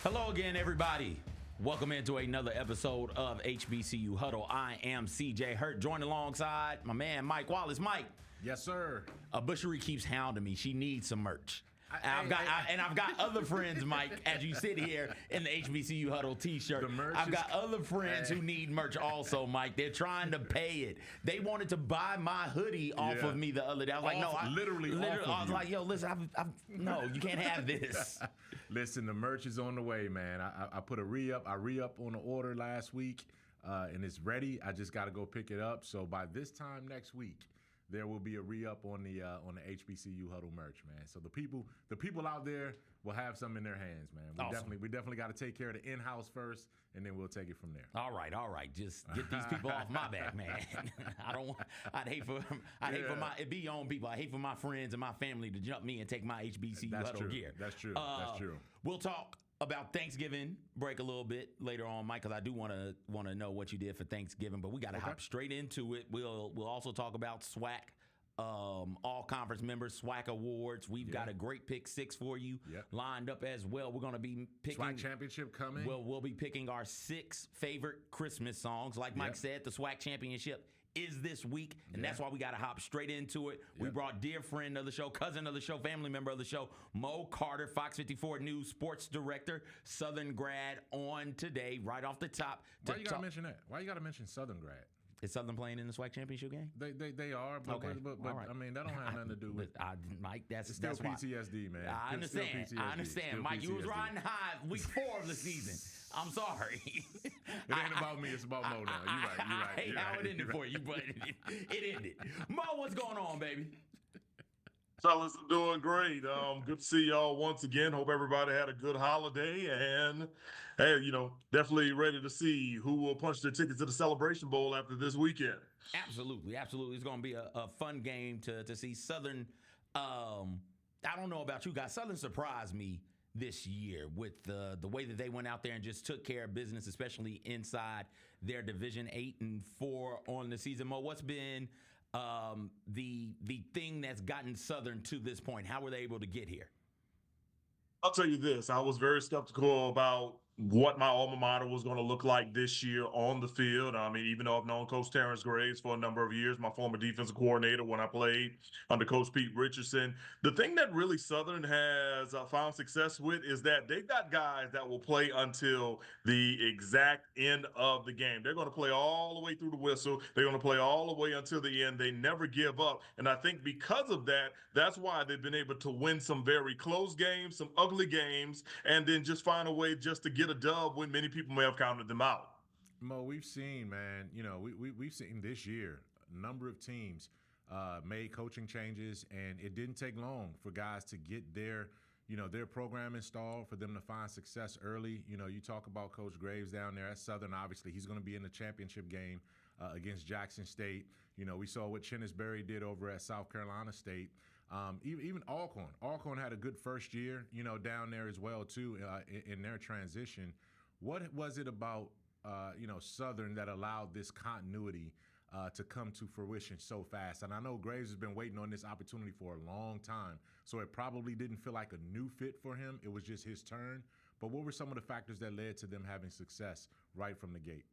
Hello again, everybody. Welcome into another episode of HBCU Huddle. I am CJ Hurt, joined alongside my man Mike Wallace. Mike. Yes, sir. Bushery keeps hounding me. She needs some merch. I've got other friends, Mike, as you sit here in the HBCU Huddle t-shirt. I've got other friends who need merch also, Mike. They're trying to pay it. They wanted to buy my hoodie off of me the other day. I was like, no, literally I was like, yo, listen, no, you can't have this. Listen, the merch is on the way, man. I put a re-up. I re-up on the order last week, and it's ready. I just got to go pick it up. So by this time next week, there will be a re-up on the HBCU Huddle merch, man. So the people out there will have some in their hands, man. We definitely got to take care of the in-house first, and then we'll take it from there. All right. Just get these people off my back, man. I'd hate for it'd be your own people. I hate for my friends and my family to jump me and take my HBCU Huddle gear. That's true. That's true. We'll talk about Thanksgiving break a little bit later on, Mike, because I do want to know what you did for Thanksgiving, but we got to hop straight into it. We'll also talk about SWAC All-Conference members, SWAC Awards. We've got a great pick six for you lined up as well. We're going to be picking SWAC Championship coming. We'll be picking our 6 favorite Christmas songs. Like Mike said, the SWAC Championship is this week, and that's why we got to hop straight into it. We brought dear friend of the show, cousin of the show, family member of the show, Mo Carter, Fox 54 News sports director, Southern grad, on today, right off the top. Why you got to mention that? Why you got to mention Southern grad? Is Southern playing in the SWAC Championship game? They are, but right. I mean, that don't have nothing to do with Mike, that's still why. PTSD, man. I understand. Still Mike, PTSD. You was riding high week 4 of the season. I'm sorry. It ain't about me, it's about Mo now. You're right. I hate how it ended for you, but it ended. Mo, what's going on, baby? Fellas, I'm doing great. Good to see y'all once again. Hope everybody had a good holiday, and hey, definitely ready to see who will punch their tickets to the Celebration Bowl after this weekend. Absolutely. It's going to be a fun game to see. Southern. I don't know about you guys. Southern surprised me this year with the way that they went out there and just took care of business, especially inside their Division 8 and 4 on the season. Mo, what's been the thing that's gotten Southern to this point? How were they able to get here? I'll tell you this. I was very skeptical about what my alma mater was going to look like this year on the field. I mean, even though I've known Coach Terrence Graves for a number of years, my former defensive coordinator when I played under Coach Pete Richardson, the thing that really Southern has found success with is that they've got guys that will play until the exact end of the game. They're going to play all the way through the whistle. They're going to play all the way until the end. They never give up. And I think because of that, that's why they've been able to win some very close games, some ugly games, and then just find a way just to get a dub when many people may have counted them out. Mo, we've seen, man, we've seen this year a number of teams made coaching changes, and it didn't take long for guys to get their program installed, for them to find success early. You talk about Coach Graves down there at Southern. Obviously, he's going to be in the championship game against Jackson State. We saw what Chennisberry did over at South Carolina State. Even Alcorn. Alcorn had a good first year, down there as well, too, in their transition. What was it about, Southern that allowed this continuity to come to fruition so fast? And I know Graves has been waiting on this opportunity for a long time, so it probably didn't feel like a new fit for him. It was just his turn. But what were some of the factors that led to them having success right from the gate?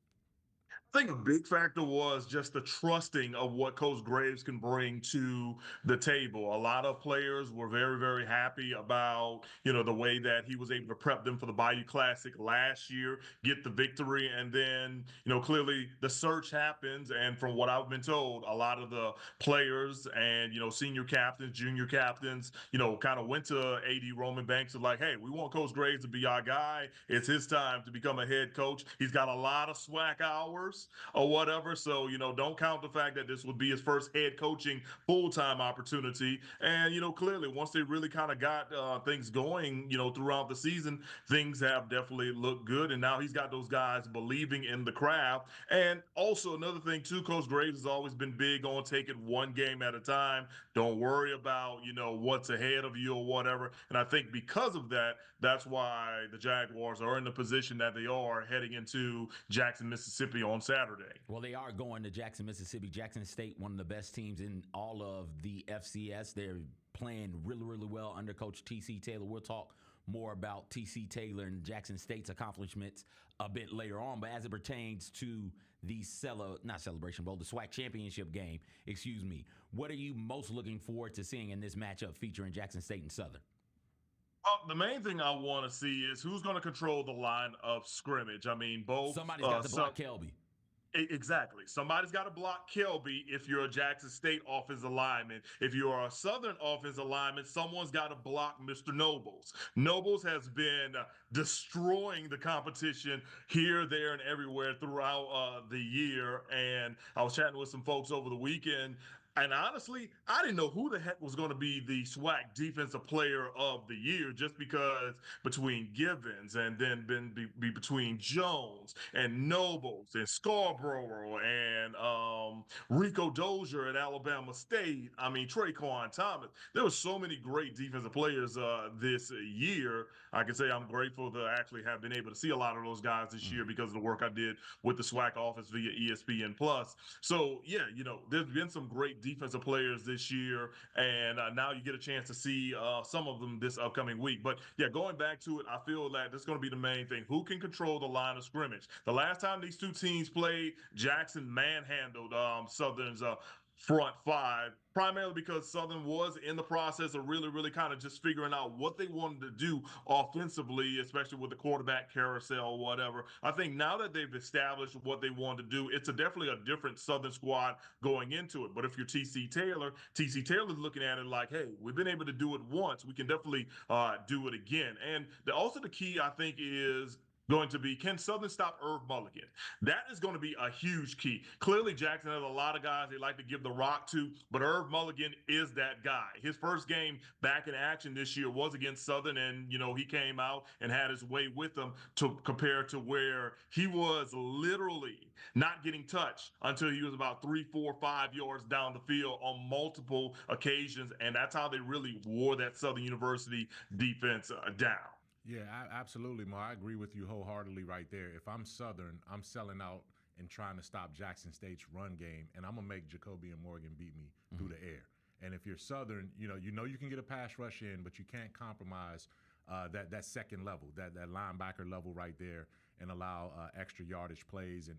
I think a big factor was just the trusting of what Coach Graves can bring to the table. A lot of players were very, very happy about, the way that he was able to prep them for the Bayou Classic last year, get the victory, and then, clearly the search happens. And from what I've been told, a lot of the players and, senior captains, junior captains, kind of went to AD Roman Banks and like, hey, we want Coach Graves to be our guy. It's his time to become a head coach. He's got a lot of SWAC hours or whatever. So, don't count the fact that this would be his first head coaching full-time opportunity. And, clearly once they really kind of got things going, throughout the season, things have definitely looked good. And now he's got those guys believing in the craft. And also another thing too, Coach Graves has always been big on taking one game at a time. Don't worry about, what's ahead of you or whatever. And I think because of that, that's why the Jaguars are in the position that they are heading into Jackson, Mississippi on Saturday. Well, they are going to Jackson, Mississippi. Jackson State, one of the best teams in all of the FCS. They're playing really, really well under Coach T.C. Taylor. We'll talk more about TC Taylor and Jackson State's accomplishments a bit later on. But as it pertains to the not Celebration Bowl, the SWAC Championship game, excuse me, what are you most looking forward to seeing in this matchup featuring Jackson State and Southern? The main thing I want to see is who's going to control the line of scrimmage. I mean, both Somebody's got to block Kelby. Exactly. Somebody's got to block Kelby if you're a Jackson State offensive lineman. If you're a Southern offensive lineman, someone's got to block Mr. Nobles. Nobles has been destroying the competition here, there, and everywhere throughout the year. And I was chatting with some folks over the weekend. And honestly, I didn't know who the heck was going to be the SWAC Defensive Player of the Year, just because between Givens and then be between Jones and Nobles and Scarborough and Rico Dozier at Alabama State. I mean, Traquan Thomas. There were so many great defensive players this year. I can say I'm grateful to actually have been able to see a lot of those guys this year because of the work I did with the SWAC office via ESPN Plus. So, yeah, there's been some great defensive players this year, and now you get a chance to see some of them this upcoming week. But yeah, going back to it, I feel that this is going to be the main thing. Who can control the line of scrimmage? The last time these two teams played, Jackson manhandled Southern's front five, primarily because Southern was in the process of really kind of just figuring out what they wanted to do offensively, especially with the quarterback carousel or whatever. I think now that they've established what they want to do, it's definitely a different Southern squad going into it. But if you're TC Taylor's looking at it like, hey, we've been able to do it once. We can definitely do it again. And also the key, I think, is going to be, can Southern stop Irv Mulligan? That is going to be a huge key. Clearly, Jackson has a lot of guys they like to give the rock to, but Irv Mulligan is that guy. His first game back in action this year was against Southern, and, he came out and had his way with them to compare to where he was literally not getting touched until he was about 3, 4, 5 yards down the field on multiple occasions, and that's how they really wore that Southern University defense down. Yeah, absolutely, Mo. I agree with you wholeheartedly right there. If I'm Southern, I'm selling out and trying to stop Jackson State's run game, and I'm going to make Jacoby and Morgan beat me through the air. And if you're Southern, you can get a pass rush in, but you can't compromise that second level, that linebacker level right there, and allow extra yardage plays and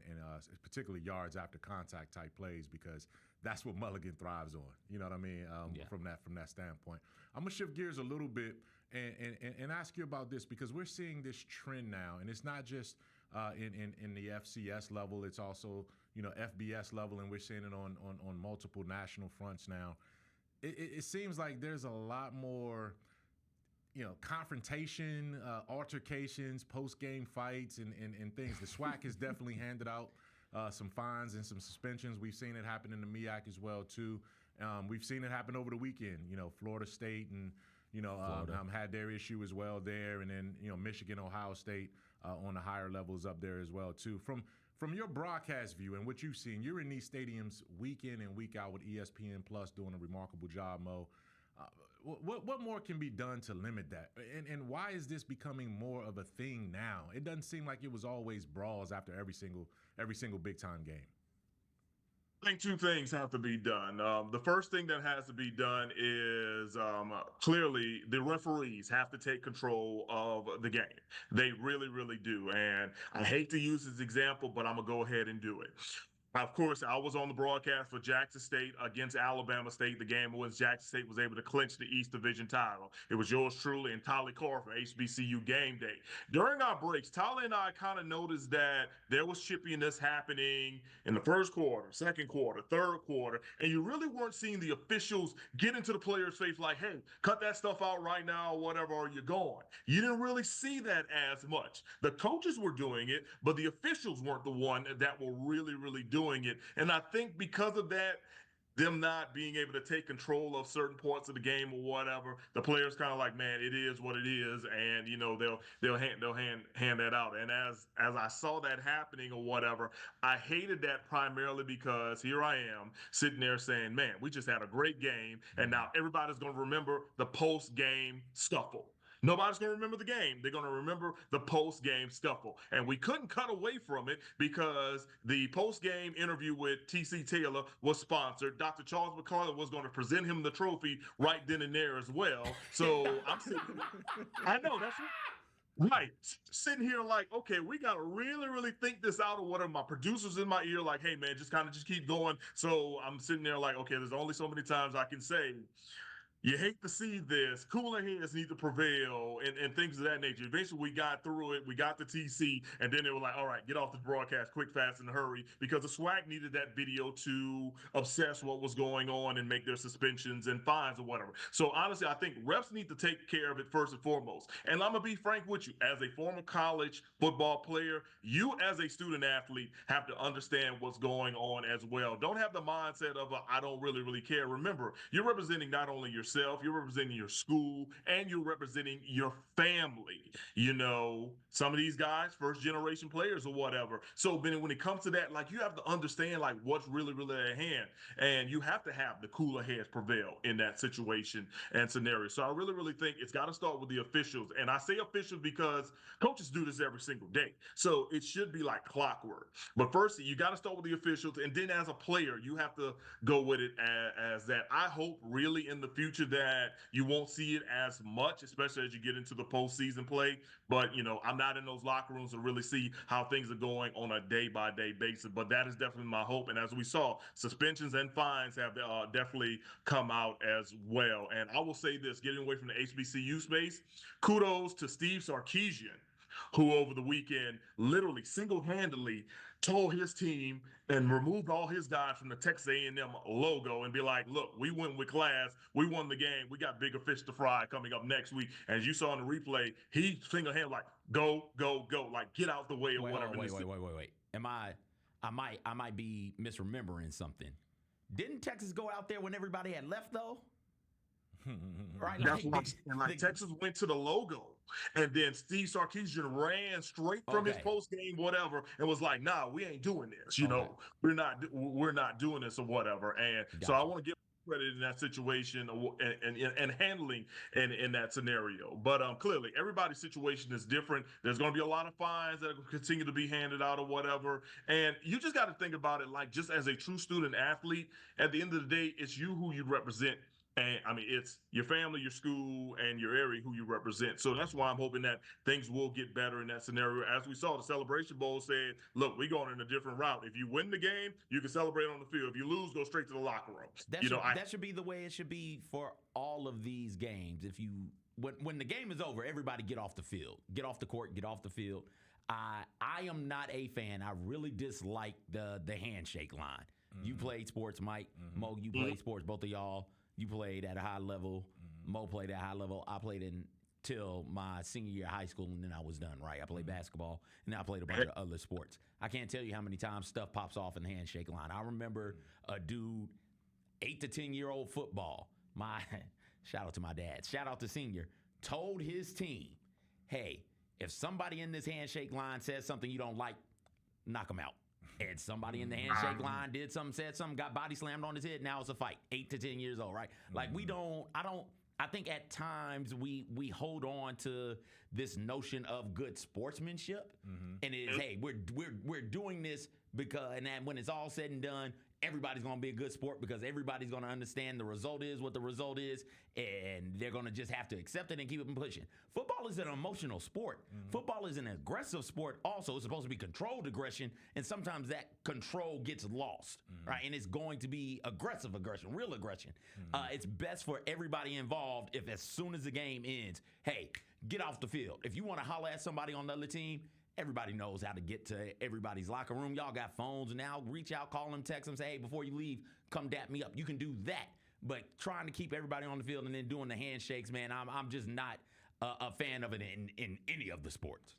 particularly yards after contact type plays, because that's what Mulligan thrives on. You know what I mean? From that standpoint. I'm going to shift gears a little bit and ask you about this, because we're seeing this trend now, and it's not just in the FCS level, it's also FBS level, and we're seeing it on multiple national fronts now. It seems like there's a lot more confrontation, altercations, post-game fights, and things. The SWAC has definitely handed out some fines and some suspensions. We've seen it happen in the MEAC as well too. We've seen it happen over the weekend. Florida State and had their issue as well there, and then Michigan, Ohio State on the higher levels up there as well too. From your broadcast view and what you've seen, you're in these stadiums week in and week out with ESPN Plus doing a remarkable job, Mo. What more can be done to limit that? And why is this becoming more of a thing now? It doesn't seem like it was always brawls after every single big time game. I think two things have to be done. The first thing that has to be done is clearly the referees have to take control of the game. They really do. And I hate to use this example, but I'm going to go ahead and do it. Of course, I was on the broadcast for Jackson State against Alabama State. The game was Jackson State was able to clinch the East Division title. It was yours truly and Tolly Carr for HBCU Game Day. During our breaks, Tolly and I kind of noticed that there was chippiness happening in the first quarter, second quarter, third quarter, and you really weren't seeing the officials get into the players' face like, hey, cut that stuff out right now or whatever, or you're going. You didn't really see that as much. The coaches were doing it, but the officials weren't the one that were really doing it. And I think because of that, them not being able to take control of certain parts of the game or whatever, the players kind of like, man, it is what it is, and they'll hand that out. And as I saw that happening or whatever, I hated that primarily because here I am sitting there saying, man, we just had a great game, and now everybody's going to remember the post-game scuffle. Nobody's going to remember the game. They're going to remember the post-game scuffle. And we couldn't cut away from it because the post-game interview with T.C. Taylor was sponsored. Dr. Charles McCullough was going to present him the trophy right then and there as well. So I'm sitting, I know, that's right. Sitting here like, okay, we got to really, really think this out, or whatever. My producers in my ear like, hey, man, just keep going. So I'm sitting there like, okay, there's only so many times I can say, you hate to see this. Cooler heads need to prevail and things of that nature. Eventually, we got through it. We got the TC, and then they were like, all right, get off the broadcast quick, fast, and hurry, because the SWAC needed that video to obsess what was going on and make their suspensions and fines or whatever. So honestly, I think refs need to take care of it first and foremost. And I'm going to be frank with you. As a former college football player, you as a student athlete have to understand what's going on as well. Don't have the mindset of, I don't really, really care. Remember, you're representing not only yourself, you're representing your school, and you're representing your family. You know, some of these guys, first generation players or whatever. So when it comes to that, like, you have to understand like what's really, really at hand. And you have to have the cooler heads prevail in that situation and scenario. So I really, really think it's got to start with the officials. And I say officials because coaches do this every single day. So it should be like clockwork. But first, you got to start with the officials. And then as a player, you have to go with it as that. I hope really in the future that you won't see it as much, especially as you get into the postseason play. But, you know, I'm not in those locker rooms to really see how things are going on a day-by-day basis. But that is definitely my hope. And as we saw, suspensions and fines have definitely come out as well. And I will say this, getting away from the HBCU space, kudos to Steve Sarkisian, who over the weekend literally single-handedly told his team and removed all his guys from the Texas A&M logo and be like, look, we went with class. We won the game. We got bigger fish to fry coming up next week. As you saw in the replay, he single-handedly like, go, go, go, like get out the way or whatever. Wait. I might be misremembering something. Didn't Texas go out there when everybody had left though? Right. That's what I'm saying. Like, Texas went to the logo, and then Steve Sarkisian ran straight from his post game, whatever, and was like, "Nah, we ain't doing this. You know, we're not doing this or whatever." And so I want to give credit in that situation and handling in that scenario. But clearly, everybody's situation is different. There's going to be a lot of fines that continue to be handed out or whatever. And you just got to think about it like, just as a true student athlete, at the end of the day, it's you who you represent. And I mean, it's your family, your school, and your area who you represent. So that's why I'm hoping that things will get better in that scenario. As we saw, the Celebration Bowl said, look, we're going in a different route. If you win the game, you can celebrate on the field. If you lose, go straight to the locker room. That should be the way it should be for all of these games. If you when the game is over, everybody get off the field. Get off the court, get off the field. I am not a fan. I really dislike the handshake line. Mm-hmm. You played sports, Mike. Mm-hmm. Mo, you played sports, both of y'all. You played at a high level. Mm-hmm. Mo played at a high level. I played until my senior year of high school, and then I was done, right? I played basketball, and then I played a bunch of other sports. I can't tell you how many times stuff pops off in the handshake line. I remember a dude, 8 to 10-year-old football, shout out to my dad, shout out to senior, told his team, hey, if somebody in this handshake line says something you don't like, knock them out. And somebody in the handshake line did something, said something, got body slammed on his head. Now it's a fight. 8 to 10 years old, right? Like I think at times we hold on to this notion of good sportsmanship, and it is, hey, we're doing this because, and then when it's all said and done, everybody's going to be a good sport because everybody's going to understand the result is what the result is, and they're going to just have to accept it and keep it pushing. Football is an emotional sport. Football is an aggressive sport also. It's supposed to be controlled aggression, and sometimes that control gets lost, right? And it's going to be aggressive aggression, real aggression. It's best for everybody involved if as soon as the game ends, hey, get off the field. If you want to holler at somebody on the other team, everybody knows how to get to everybody's locker room. Y'all got phones now. Reach out, call them, text them, say, hey, before you leave, come dap me up. You can do that. But trying to keep everybody on the field and then doing the handshakes, man, I'm just not a fan of it in any of the sports.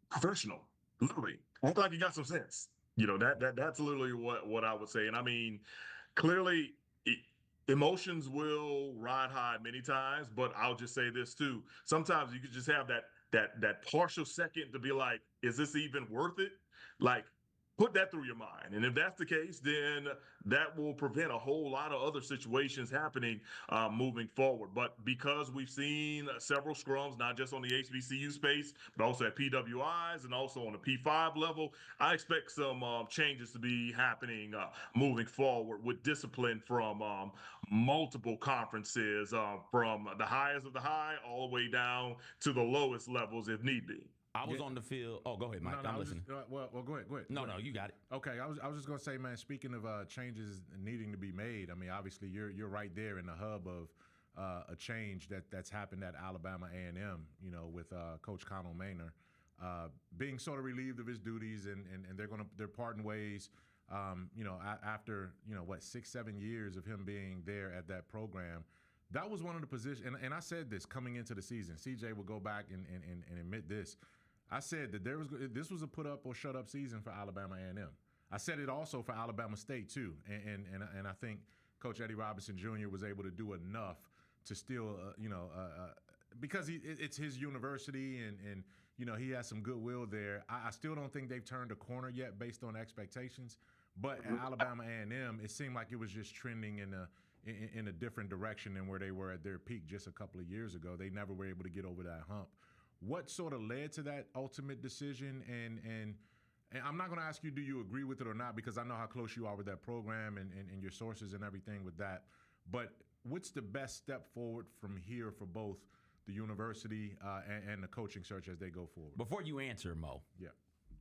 Professional, literally. I look like you got some sense. You know, that's literally what I would say. And I mean, clearly, emotions will ride high many times, but I'll just say this too. Sometimes you could just have that partial second to be like, is this even worth it? Like, Put that through your mind. And if that's the case, then that will prevent a whole lot of other situations happening moving forward. But because we've seen several scrums, not just on the HBCU space, but also at PWIs and also on the P5 level, I expect some changes to be happening moving forward with discipline from multiple conferences, from the highest of the high all the way down to the lowest levels if need be. I was on the field. Oh, go ahead, Mike. I'm listening. Well, go ahead. No, you got it. Okay, I was just gonna say, man. Speaking of changes needing to be made, I mean, obviously you're right there in the hub of a change that's happened at Alabama A&M. You know, with Coach Connell Maynor being sort of relieved of his duties, and they're parting ways. You know, after 6-7 years of him being there at that program. That was one of the positions, and I said this coming into the season. CJ will go back and admit this. I said that this was a put up or shut up season for Alabama A&M. I said it also for Alabama State too, and I think Coach Eddie Robinson Jr. was able to do enough to still, because it's his university and you know he has some goodwill there. I still don't think they've turned a corner yet based on expectations, but at Alabama A&M, it seemed like it was just trending in a different direction than where they were at their peak just a couple of years ago. They never were able to get over that hump. What sort of led to that ultimate decision? And I'm not going to ask you, do you agree with it or not, because I know how close you are with that program and your sources and everything with that. But what's the best step forward from here for both the university and the coaching search as they go forward? Before you answer, Mo. Yeah.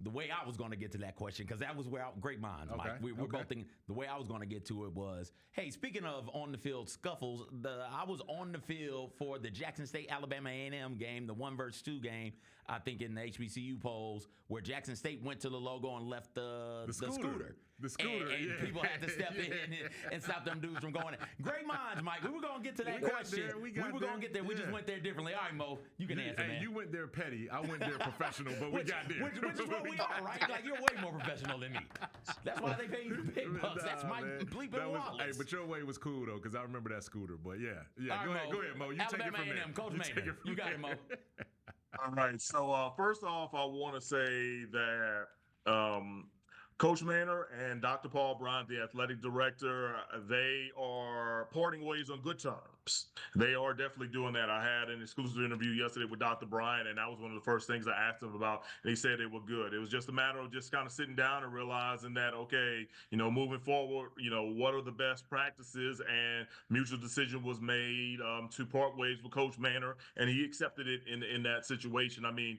The way I was going to get to that question, because that was where great minds, Mike. We're both thinking. The way I was going to get to it was, hey, speaking of on the field scuffles, I was on the field for the Jackson State Alabama A&M game, the 1-2 game. I think in the HBCU polls where Jackson State went to the logo and left the scooter. The scooter, and people had to step in and stop them dudes from going in. Great minds, Mike. We were going to get to that question. We were going to get there. We just went there differently. All right, Mo, you can answer, man. You went there petty. I went there professional, but we got there. Which is what we are, right? Like, you're way more professional than me. That's why they pay you big bucks. That's Mike bleeping Wallace. Hey, but your way was cool, though, because I remember that scooter. But, yeah. Right, Go ahead, Mo. You Alabama take it from A&M, there. Coach Maynor. You got it, Mo. All right. So first off, I want to say that Coach Maynor and Dr. Paul Bryant, the athletic director, they are parting ways on good terms. They are definitely doing that. I had an exclusive interview yesterday with Dr. Bryant, and that was one of the first things I asked him about. And he said they were good. It was just a matter of just kind of sitting down and realizing that, okay, moving forward, what are the best practices? And mutual decision was made to part ways with Coach Maynor, and he accepted it in that situation. I mean,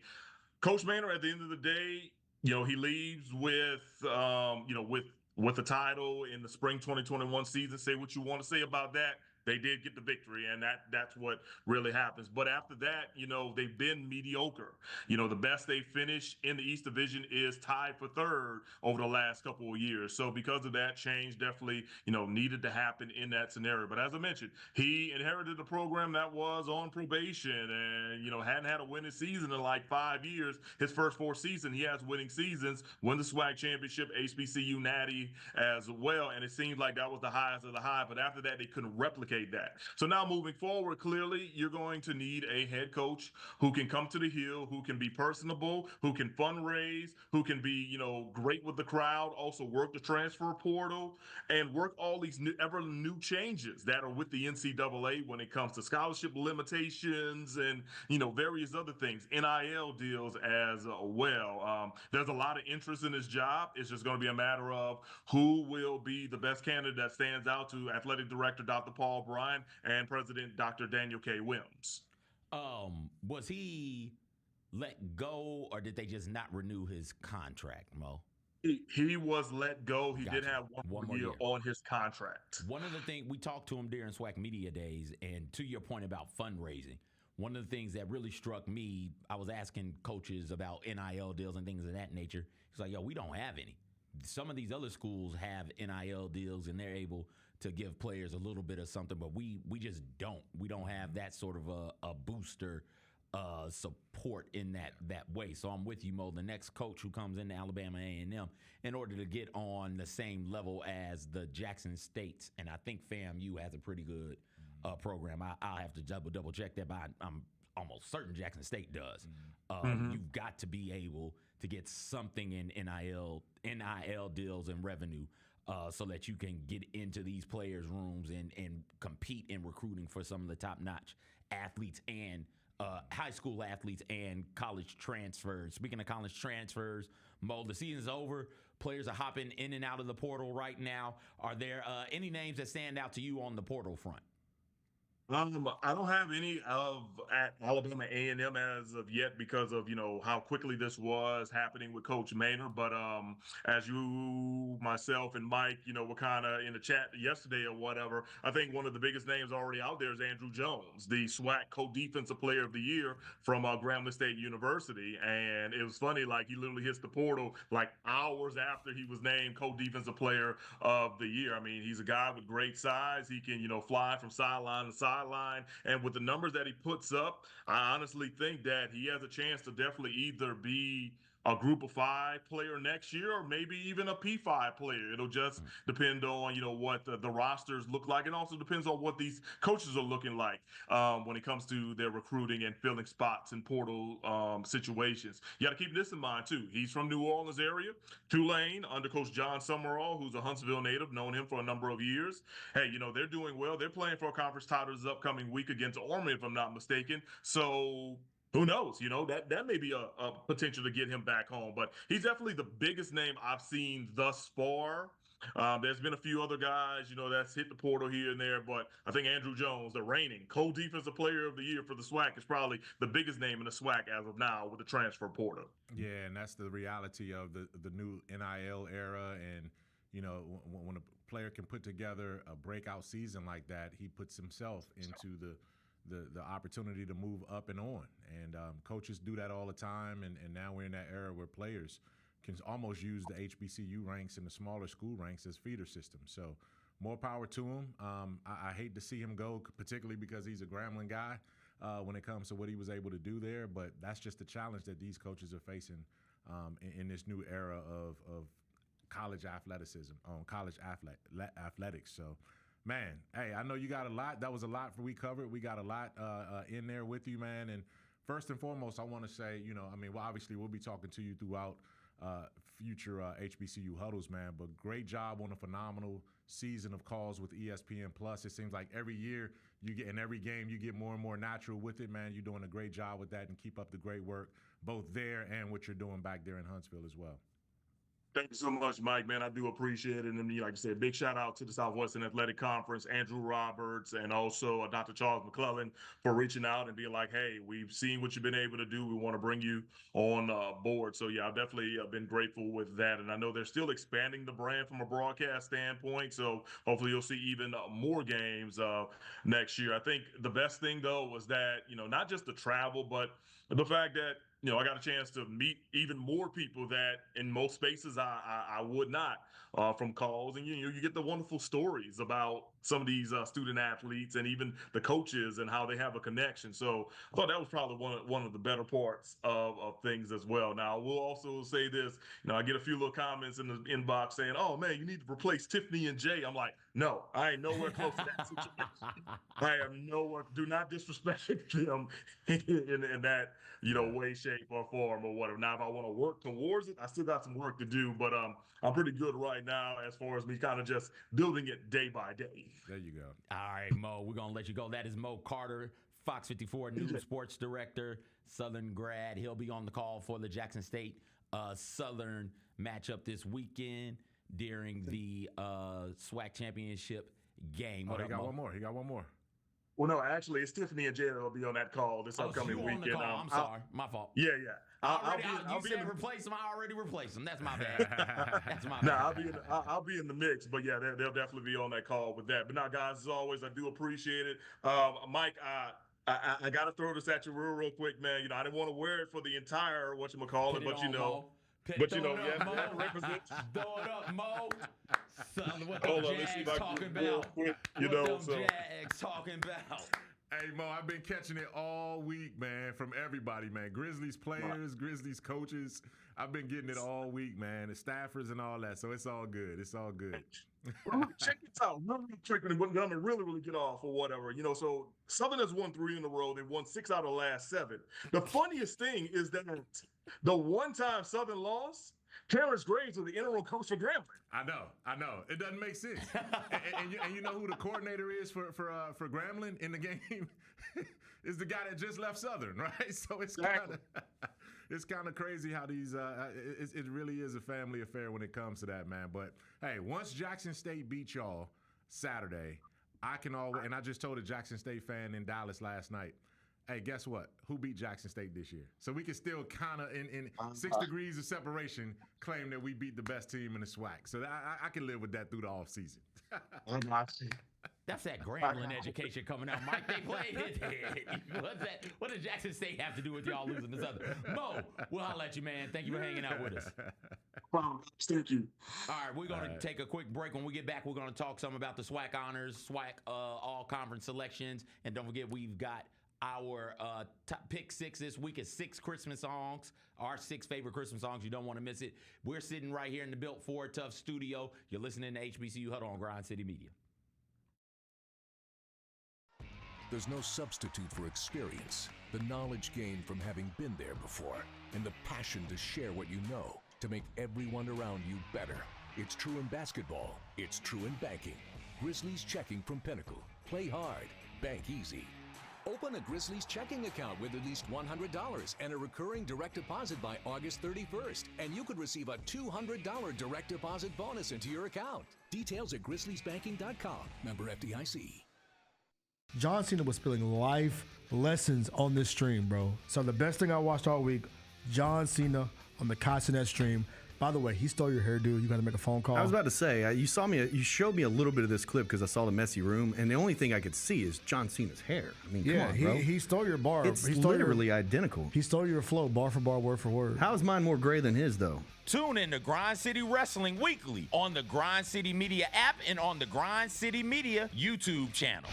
Coach Maynor, at the end of the day, he leaves with the title in the spring 2021 season. Say what you want to say about that. They did get the victory, and that's what really happens. But after that, they've been mediocre. The best they finished in the East Division is tied for third over the last couple of years. So because of that, change definitely, needed to happen in that scenario. But as I mentioned, he inherited a program that was on probation and, hadn't had a winning season in like 5 years. His first 4 seasons, he has winning seasons, won the SWAC Championship, HBCU Natty as well. And it seemed like that was the highest of the high. But after that, they couldn't replicate that. So now moving forward, clearly you're going to need a head coach who can come to the hill, who can be personable, who can fundraise, who can be, great with the crowd, also work the transfer portal and work all these new changes that are with the NCAA when it comes to scholarship limitations and, various other things, NIL deals as well. There's a lot of interest in this job. It's just going to be a matter of who will be the best candidate that stands out to athletic director Dr. Paul Bryant and President Dr. Daniel K. Williams. Was he let go, or did they just not renew his contract, Mo? He was let go. He did have one more year on his contract. One of the things, we talked to him during SWAC Media Days, and to your point about fundraising, one of the things that really struck me, I was asking coaches about NIL deals and things of that nature. He's like, we don't have any. Some of these other schools have NIL deals, and they're able to give players a little bit of something, but we just don't. We don't have that sort of a booster support in that way. So I'm with you, Mo. The next coach who comes into Alabama A&M, in order to get on the same level as the Jackson States, and I think FAMU has a pretty good program. I'll have to double check that, but I'm almost certain Jackson State does. You've got to be able to get something in NIL deals and revenue, so that you can get into these players' rooms and compete in recruiting for some of the top-notch athletes and high school athletes and college transfers. Speaking of college transfers, Mo, the season's over. Players are hopping in and out of the portal right now. Are there any names that stand out to you on the portal front? I don't have any of at Alabama A&M as of yet because of how quickly this was happening with Coach Maynard. But as you, myself, and Mike, were kind of in the chat yesterday or whatever, I think one of the biggest names already out there is Andrew Jones, the SWAC Co-Defensive Player of the Year from Grambling State University. And it was funny, like he literally hits the portal like hours after he was named Co-Defensive Player of the Year. I mean, he's a guy with great size. He can fly from sideline to sideline. And with the numbers that he puts up, I honestly think that he has a chance to definitely either be a group of 5 player next year or maybe even a P5 player. It'll just depend on, what the rosters look like. It also depends on what these coaches are looking like when it comes to their recruiting and filling spots in portal situations. You got to keep this in mind, too. He's from New Orleans area, Tulane, under Coach John Summerall, who's a Huntsville native, known him for a number of years. Hey, they're doing well. They're playing for a conference title this upcoming week against Ormond, if I'm not mistaken. So who knows? That may be a potential to get him back home. But he's definitely the biggest name I've seen thus far. There's been a few other guys, that's hit the portal here and there. But I think Andrew Jones, the reigning Co-Defensive Player of the Year for the SWAC, is probably the biggest name in the SWAC as of now with the transfer portal. Yeah, and that's the reality of the new NIL era. And, when a player can put together a breakout season like that, he puts himself into the opportunity to move up and on. And coaches do that all the time. And now we're in that era where players can almost use the HBCU ranks and the smaller school ranks as feeder systems. So more power to him. I hate to see him go, particularly because he's a Grambling guy when it comes to what he was able to do there. But that's just the challenge that these coaches are facing in this new era of college athleticism, college athletics. So, man, hey, I know you got a lot. That was a lot we covered. We got a lot in there with you, man. And first and foremost, I want to say, obviously we'll be talking to you throughout future HBCU huddles, man. But great job on a phenomenal season of calls with ESPN Plus. It seems like every year in every game you get more and more natural with it, man. You're doing a great job with that, and keep up the great work both there and what you're doing back there in Huntsville as well. Thank you so much, Mike, man. I do appreciate it. And like I said, big shout out to the Southwestern Athletic Conference, Andrew Roberts, and also Dr. Charles McClellan for reaching out and being like, hey, we've seen what you've been able to do. We want to bring you on board. So, yeah, I've definitely been grateful with that. And I know they're still expanding the brand from a broadcast standpoint. So hopefully you'll see even more games next year. I think the best thing, though, was that, not just the travel, but the fact that, I got a chance to meet even more people that in most spaces I would not from calls. And, you get the wonderful stories about some of these student athletes and even the coaches and how they have a connection. So I thought that was probably one of the better parts of things as well. Now, we'll also say this, I get a few little comments in the inbox saying, oh, man, you need to replace Tiffany and Jay. I'm like, no, I ain't nowhere close to that situation. I am nowhere. Do not disrespect them in that, way, shape, or form or whatever. Now, if I want to work towards it, I still got some work to do, but I'm pretty good right now as far as me kind of just building it day by day. There you go. All right, Mo, we're going to let you go. That is Mo Carter, Fox 54 News Sports Director, Southern grad. He'll be on the call for the Jackson State Southern matchup this weekend during the SWAC Championship game. He got one more. Well, no, actually, it's Tiffany and Jay that'll be on that call this upcoming weekend. I'm sorry, my fault. Yeah. You said replace them. I already replaced them. That's my bad. That's my bad. I'll be in the mix, but yeah, they'll definitely be on that call with that. But now, guys, as always, I do appreciate it. Mike, I got to throw this at you real quick, man. I didn't want to wear it for the entire whatchamacallit, but Mo. Represent. Throw it up, Mo. Son, what Hold the on, let's see if Jags I can talking do it real about? quick, Jags talking about? Hey, Mo, I've been catching it all week, man, from everybody, man. Grizzlies players, Grizzlies coaches. I've been getting it all week, man. The staffers and all that, so it's all good. It's all good. Check this out. Really quick, I'm going to really get off or whatever. So Southern has won 3 in a row. They've won 6 out of the last 7. The funniest thing is that The one time Southern lost, Terrence Graves was the interim coach for Grambling. I know. It doesn't make sense. and you know who the coordinator is for Grambling in the game? Is the guy that just left Southern, right? So it's kind of crazy how these it really is a family affair when it comes to that, man. But hey, once Jackson State beat y'all Saturday, I can always, and I just told a Jackson State fan in Dallas last night, hey, guess what? Who beat Jackson State this year? So we can still kind of, in 6 degrees of separation, claim that we beat the best team in the SWAC. So I can live with that through the offseason. That's that Grambling education coming out, Mike. They played it. What does Jackson State have to do with y'all losing this other? Mo, we'll holler at you, man. Thank you for hanging out with us. Wow, thank you. All right, we're going to take a quick break. When we get back, we're going to talk some about the SWAC honors, SWAC all-conference selections. And don't forget, we've got our top pick 6 this week is 6 Christmas songs, our 6 favorite Christmas songs. You don't want to miss it. We're sitting right here in the Built Ford Tough studio. You're listening to HBCU Huddle on Grind City Media. There's no substitute for experience, the knowledge gained from having been there before, and the passion to share what you know to make everyone around you better. It's true in basketball. It's true in banking. Grizzlies Checking from Pinnacle. Play hard. Bank easy. Open a Grizzlies checking account with at least $100 and a recurring direct deposit by August 31st, and you could receive a $200 direct deposit bonus into your account. Details at grizzliesbanking.com. Member FDIC. John Cena was spilling life lessons on this stream, bro. So the best thing I watched all week, John Cena on the Cassinet stream. By the way, he stole your hairdo. You got to make a phone call. I was about to say, you showed me a little bit of this clip because I saw the messy room, and the only thing I could see is John Cena's hair. I mean, come on, bro. He stole your bar. It's literally identical. He stole your flow, bar for bar, word for word. How is mine more gray than his, though? Tune in to Grind City Wrestling weekly on the Grind City Media app and on the Grind City Media YouTube channel.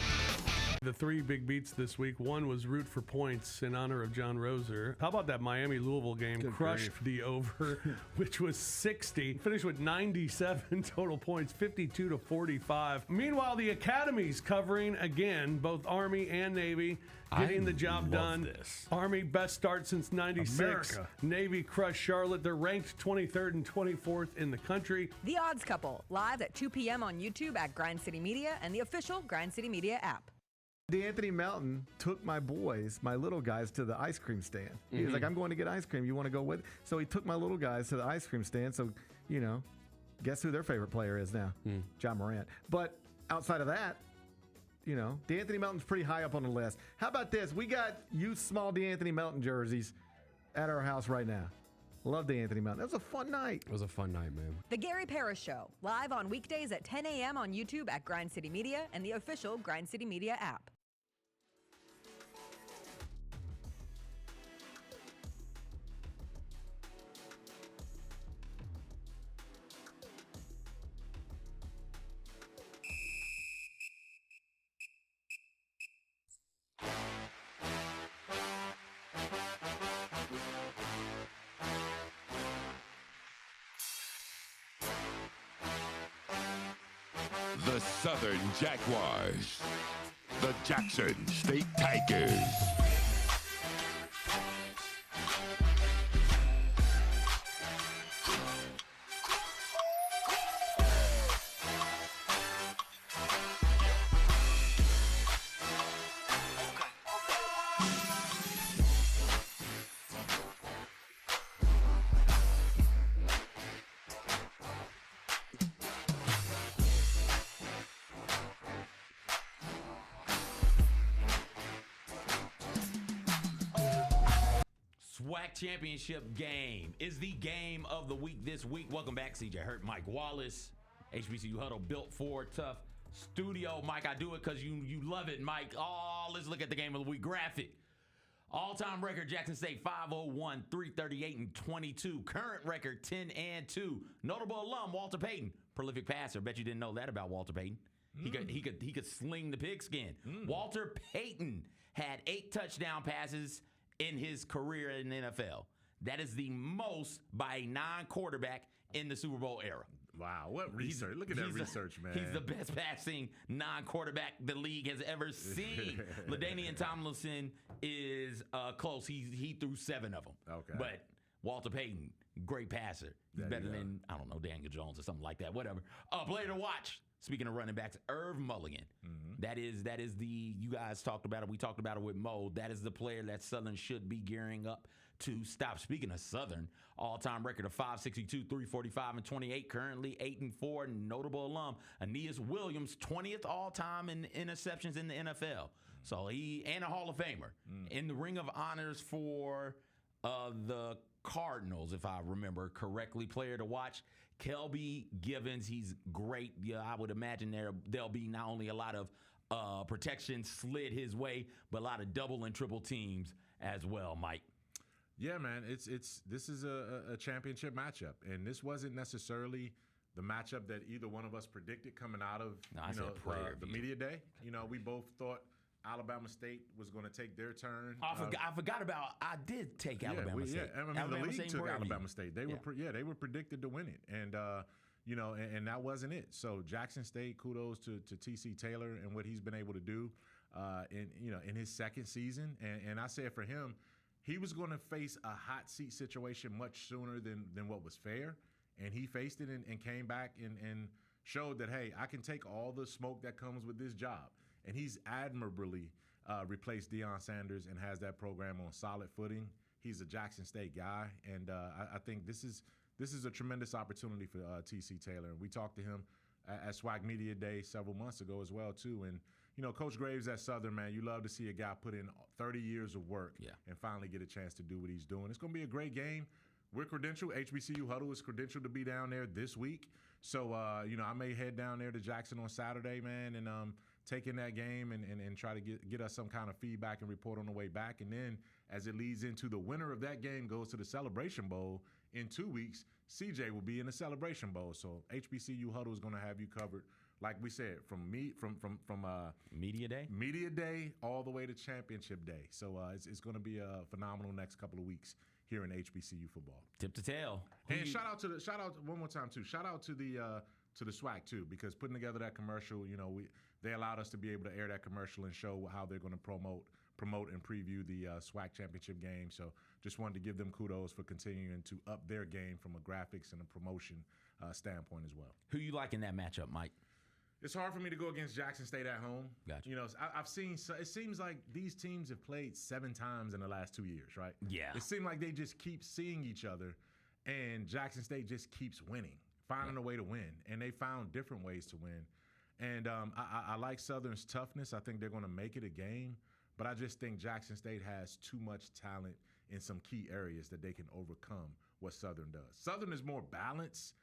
The 3 big beats this week. One was root for points in honor of John Roser. How about that Miami-Louisville game? Crushed the over, which was 60. Finished with 97 total points, 52-45. Meanwhile, the Academy's covering again, both Army and Navy, getting the job done. Army, best start since 96. America. Navy crushed Charlotte. They're ranked 23rd and 24th in the country. The Odds Couple, live at 2 p.m. on YouTube at Grind City Media and the official Grind City Media app. D'Anthony Mountain took my little guys, to the ice cream stand. He was like, I'm going to get ice cream. You want to go with? So he took my little guys to the ice cream stand. So, guess who their favorite player is now? John Morant. But outside of that, D'Anthony Mountain's pretty high up on the list. How about this? We got youth small D'Anthony Mountain jerseys at our house right now. Love D'Anthony Mountain. That was a fun night. It was a fun night, man. The Gary Parrish Show, live on weekdays at 10 a.m. on YouTube at Grind City Media and the official Grind City Media app. The Southern Jaguars, the Jackson State Tigers. SWAC Championship game is the game of the week this week. Welcome back, CJ Hurt, Mike Wallace, HBCU Huddle, Built Ford Tough Studio. Mike, I do it because you love it, Mike. Oh, let's look at the game of the week graphic. All-time record, Jackson State 501, 338, and 22. Current record 10-2. Notable alum, Walter Payton, prolific passer. Bet you didn't know that about Walter Payton. He could sling the pigskin. Walter Payton had 8 touchdown passes in his career in the NFL. That is the most by a non-quarterback in the Super Bowl era. Wow, what research. Look at that research, man. He's the best passing non-quarterback the league has ever seen. LaDainian Tomlinson is close. He threw 7 of them. Okay. But Walter Payton, great passer. He's better than, I don't know, Daniel Jones or something like that. Whatever. Player to watch. Speaking of running backs, Irv Mulligan. That is the, you guys talked about it. We talked about it with Mo. That is the player that Southern should be gearing up to stop. Speaking of Southern, all-time record of 562, 345, and 28. Currently 8-4. Notable alum, Aeneas Williams, 20th all-time in interceptions in the NFL. So he, and a Hall of Famer, in the Ring of Honors for the Cardinals, if I remember correctly. Player to watch, Kelby Givens. He's great. Yeah, I would imagine there'll be not only a lot of protection slid his way, but a lot of double and triple teams as well, Mike. Yeah, man, this is a championship matchup, and this wasn't necessarily the matchup that either one of us predicted coming out of the media day. You know, we both thought Alabama State was going to take their turn. I forgot about. I did take Alabama State. I mean, Alabama the league State took Alabama State. They were predicted to win it, and and that wasn't it. So Jackson State, kudos to TC Taylor and what he's been able to do in his second season. And I said for him, he was going to face a hot seat situation much sooner than what was fair, and he faced it and came back and showed that, hey, I can take all the smoke that comes with this job. And he's admirably replaced Deion Sanders and has that program on solid footing. He's a Jackson State guy, and I think this is a tremendous opportunity for TC Taylor. And we talked to him at SWAC Media Day several months ago as well too. And Coach Graves at Southern, man, you love to see a guy put in 30 years of work and finally get a chance to do what he's doing. It's going to be a great game. We're credentialed. HBCU Huddle is credentialed to be down there this week. So, I may head down there to Jackson on Saturday, man, and take in that game and try to get us some kind of feedback and report on the way back. And then as it leads into the winner of that game goes to the Celebration Bowl in 2 weeks, CJ will be in the Celebration Bowl. So HBCU Huddle is going to have you covered, like we said, from Media Day all the way to Championship Day. So it's going to be a phenomenal next couple of weeks here in HBCU football. Tip to tail. And shout out one more time too. Shout out to the SWAC too, because putting together that commercial, they allowed us to be able to air that commercial and show how they're going to promote and preview the SWAC Championship game. So just wanted to give them kudos for continuing to up their game from a graphics and a promotion standpoint as well. Who you like in that matchup, Mike? It's hard for me to go against Jackson State at home. Gotcha. I've seen. It seems like these teams have played 7 times in the last 2 years, right? Yeah. It seems like they just keep seeing each other, and Jackson State just keeps winning, finding a way to win, and they found different ways to win. And I like Southern's toughness. I think they're going to make it a game, but I just think Jackson State has too much talent in some key areas that they can overcome what Southern does. Southern is more balanced,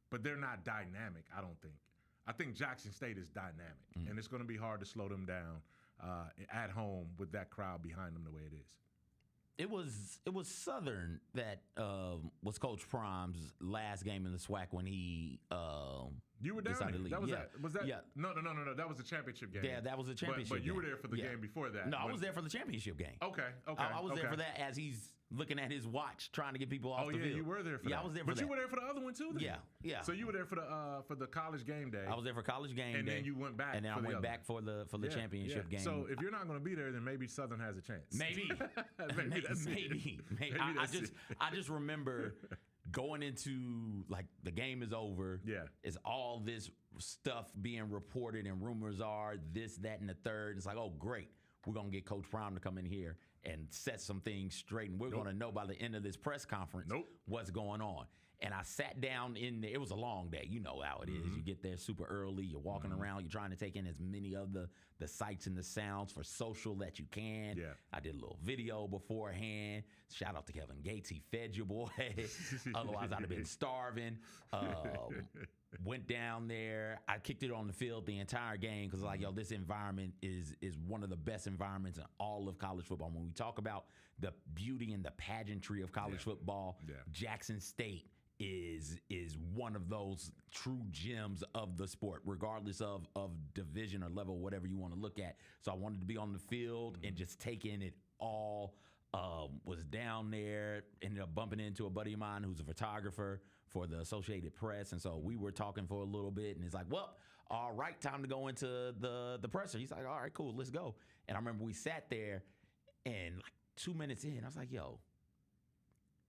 but they're not dynamic, I don't think. I think Jackson State is dynamic, and it's going to be hard to slow them down at home with that crowd behind them the way it is. It was Southern that was Coach Prime's last game in the SWAC when he you were down decided there. to leave. That was yeah. that. Was that? Yeah. No. That was the championship game. Yeah, that was the championship But you game. were there for the game before that. No, I was there for the championship game. Okay. I was there for that as he's looking at his watch, trying to get people off the field. You were there for that. Yeah, I was there for that. But you were there for the other one too, then? Yeah. So you were there for the college game day. I was there for college game day. And then you went back and then I went back for the championship game. So if you're not going to be there, then maybe Southern has a chance. Maybe. maybe. I just remember going into, like, the game is over. Yeah. It's all this stuff being reported and rumors are this, that, and the third. It's like, oh, great. We're going to get Coach Prime to come in here and set some things straight. And we're going to know by the end of this press conference what's going on. And I sat down in there. It was a long day. You know how it is. You get there super early. You're walking around. You're trying to take in as many of the sights and the sounds for social that you can. Yeah. I did a little video beforehand. Shout out to Kevin Gates. He fed your boy. Otherwise, I'd have been starving. Went down there. I kicked it on the field the entire game because, like, yo, this environment is one of the best environments in all of college football. When we talk about the beauty and the pageantry of college football, Jackson State is one of those true gems of the sport, regardless of division or level, whatever you want to look at. So I wanted to be on the field and just take in it all. Was down there, ended up bumping into a buddy of mine who's a photographer for the Associated Press, and so we were talking for a little bit, and it's like, well, all right, time to go into the presser. He's like, all right, cool, let's go. And I remember we sat there, and like 2 minutes in, I was like, yo,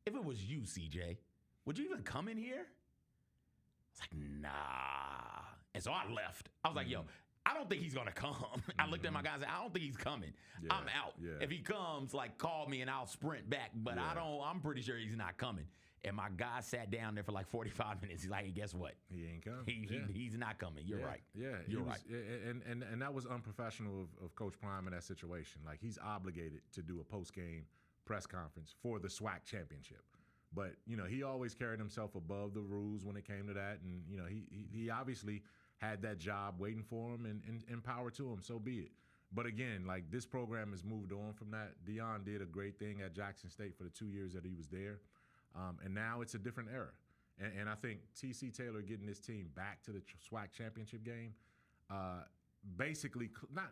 if it was you, CJ, would you even come in here? I was like, nah. And so I left. I was like, yo, I don't think he's going to come. I looked at my guy and said, I don't think he's coming. Yeah, I'm out. yeah. If he comes, like, call me and I'll sprint back. But I'm pretty sure he's not coming. And my guy sat down there for like 45 minutes. He's like, hey, guess what? He ain't coming. He's not coming. You're right. Yeah, You're right. And that was unprofessional of Coach Prime in that situation. Like, he's obligated to do a post-game press conference for the SWAC Championship. But, you know, he always carried himself above the rules when it came to that. And, you know, he obviously had that job waiting for him, and power to him, so be it. But again, like, this program has moved on from that. Deion did a great thing at Jackson State for the 2 years that he was there. And now it's a different era. And I think T.C. Taylor getting this team back to the SWAC championship game, basically not,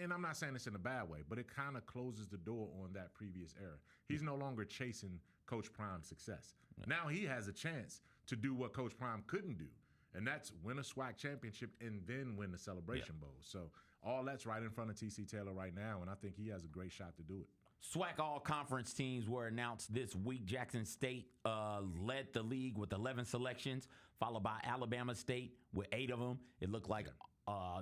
and I'm not saying this in a bad way, but it kind of closes the door on that previous era. He's no longer chasing Coach Prime's success. Now he has a chance to do what Coach Prime couldn't do, and that's win a SWAC championship and then win the Celebration Bowl. So all that's right in front of T.C. Taylor right now, and I think he has a great shot to do it. SWAC All-Conference teams were announced this week. Jackson State led the league with 11 selections, followed by Alabama State with 8 of them. It looked like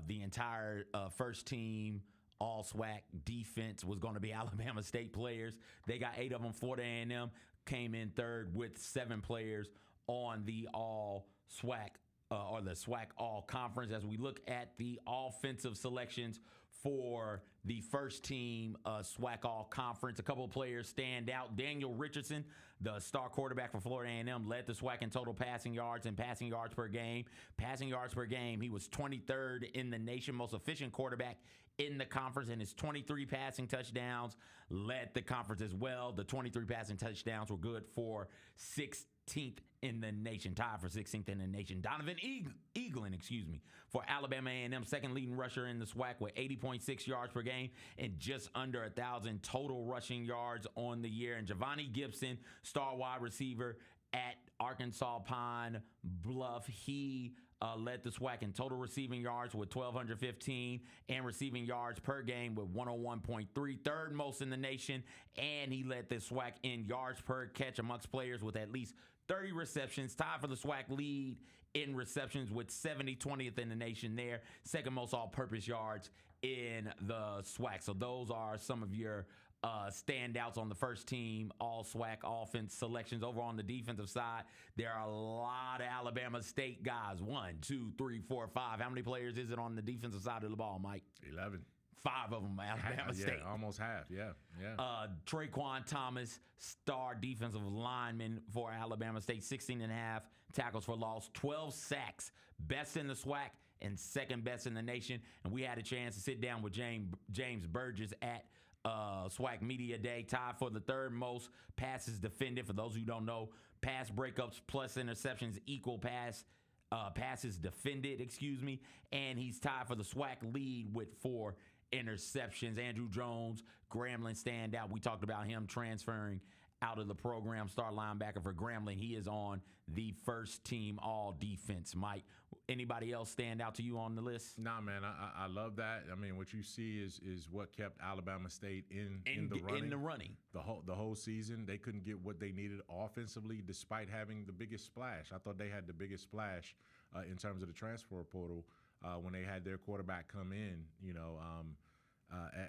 the entire first team All-SWAC defense was going to be Alabama State players. They got 8 of them. Florida A&M came in third with 7 players on the All-SWAC or the SWAC All-Conference. As we look at the offensive selections for the first team SWAC All-Conference, a couple of players stand out. Daniel Richardson, the star quarterback for Florida A&M, led the SWAC in total passing yards and passing yards per game. Passing yards per game, he was 23rd in the nation, most efficient quarterback in the conference, and his 23 passing touchdowns led the conference as well. The 23 passing touchdowns were good for 16th in the nation, tied for 16th in the nation. Donovan Eaglin, for Alabama A&M, second leading rusher in the SWAC with 80.6 yards per game and just under 1,000 total rushing yards on the year. And Giovanni Gibson, star wide receiver at Arkansas Pine Bluff, he led the SWAC in total receiving yards with 1,215 and receiving yards per game with 101.3, third most in the nation. And he led the SWAC in yards per catch amongst players with at least 30 receptions, tied for the SWAC lead in receptions with 70, 20th in the nation there. Second most all-purpose yards in the SWAC. So those are some of your standouts on the first team All-SWAC offense selections. Over on the defensive side, there are a lot of Alabama State guys. 1, 2, 3, 4, 5. How many players is it on the defensive side of the ball, Mike? 11. 5 of them Alabama State. Yeah, almost half. Yeah. Traquan Thomas, star defensive lineman for Alabama State, 16 and a half tackles for loss, 12 sacks, best in the SWAC and second best in the nation. And we had a chance to sit down with James Burgess at SWAC Media Day, tied for the third most passes defended. For those who don't know, pass breakups plus interceptions equal passes defended, and he's tied for the SWAC lead with 4 interceptions. Andrew Jones, Grambling standout. We talked about him transferring out of the program, star linebacker for Grambling. He is on the first team all defense. Mike, anybody else stand out to you on the list? Nah, man, I love that. I mean, what you see is what kept Alabama State in the running. The whole season. They couldn't get what they needed offensively despite having the biggest splash. I thought they had the biggest splash in terms of the transfer portal when they had their quarterback come in,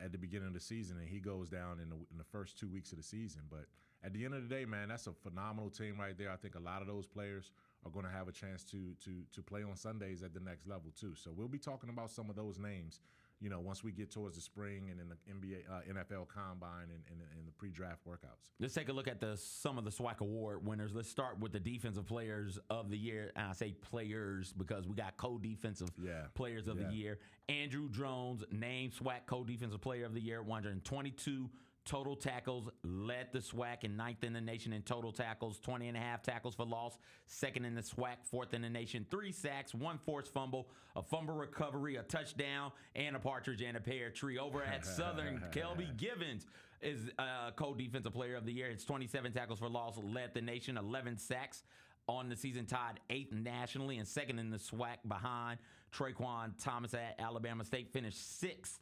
at the beginning of the season, and he goes down in the first 2 weeks of the season. But at the end of the day, man, that's a phenomenal team right there. I think a lot of those players are going to have a chance to play on Sundays at the next level too. So we'll be talking about some of those names, once we get towards the spring and in the NBA, NFL Combine and the pre-draft workouts. Let's take a look at some of the SWAC Award winners. Let's start with the Defensive Players of the Year. And I say players because we got co-defensive players of the year. Andrew Jones, named SWAC co-defensive player of the year, 122 total tackles, led the SWAC in 9th in the nation in total tackles, 20 and a half tackles for loss, 2nd in the SWAC, 4th in the nation, 3 sacks, 1 forced fumble, a fumble recovery, a touchdown, and a partridge in a pear tree. Over at Southern, Kelby Givens is co-defensive player of the year. It's 27 tackles for loss, led the nation, 11 sacks on the season, tied 8th nationally and 2nd in the SWAC behind Traquan Thomas at Alabama State, finished 6th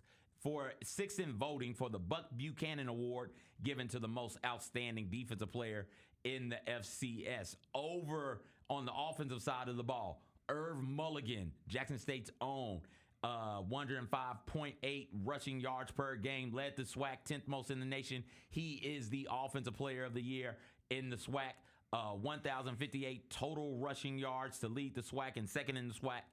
in voting for the Buck Buchanan Award given to the most outstanding defensive player in the FCS. Over on the offensive side of the ball, Irv Mulligan, Jackson State's own, 105.8 rushing yards per game, led the SWAC 10th most in the nation. He is the offensive player of the year in the SWAC. 1,058 total rushing yards to lead the SWAC and second in the SWAC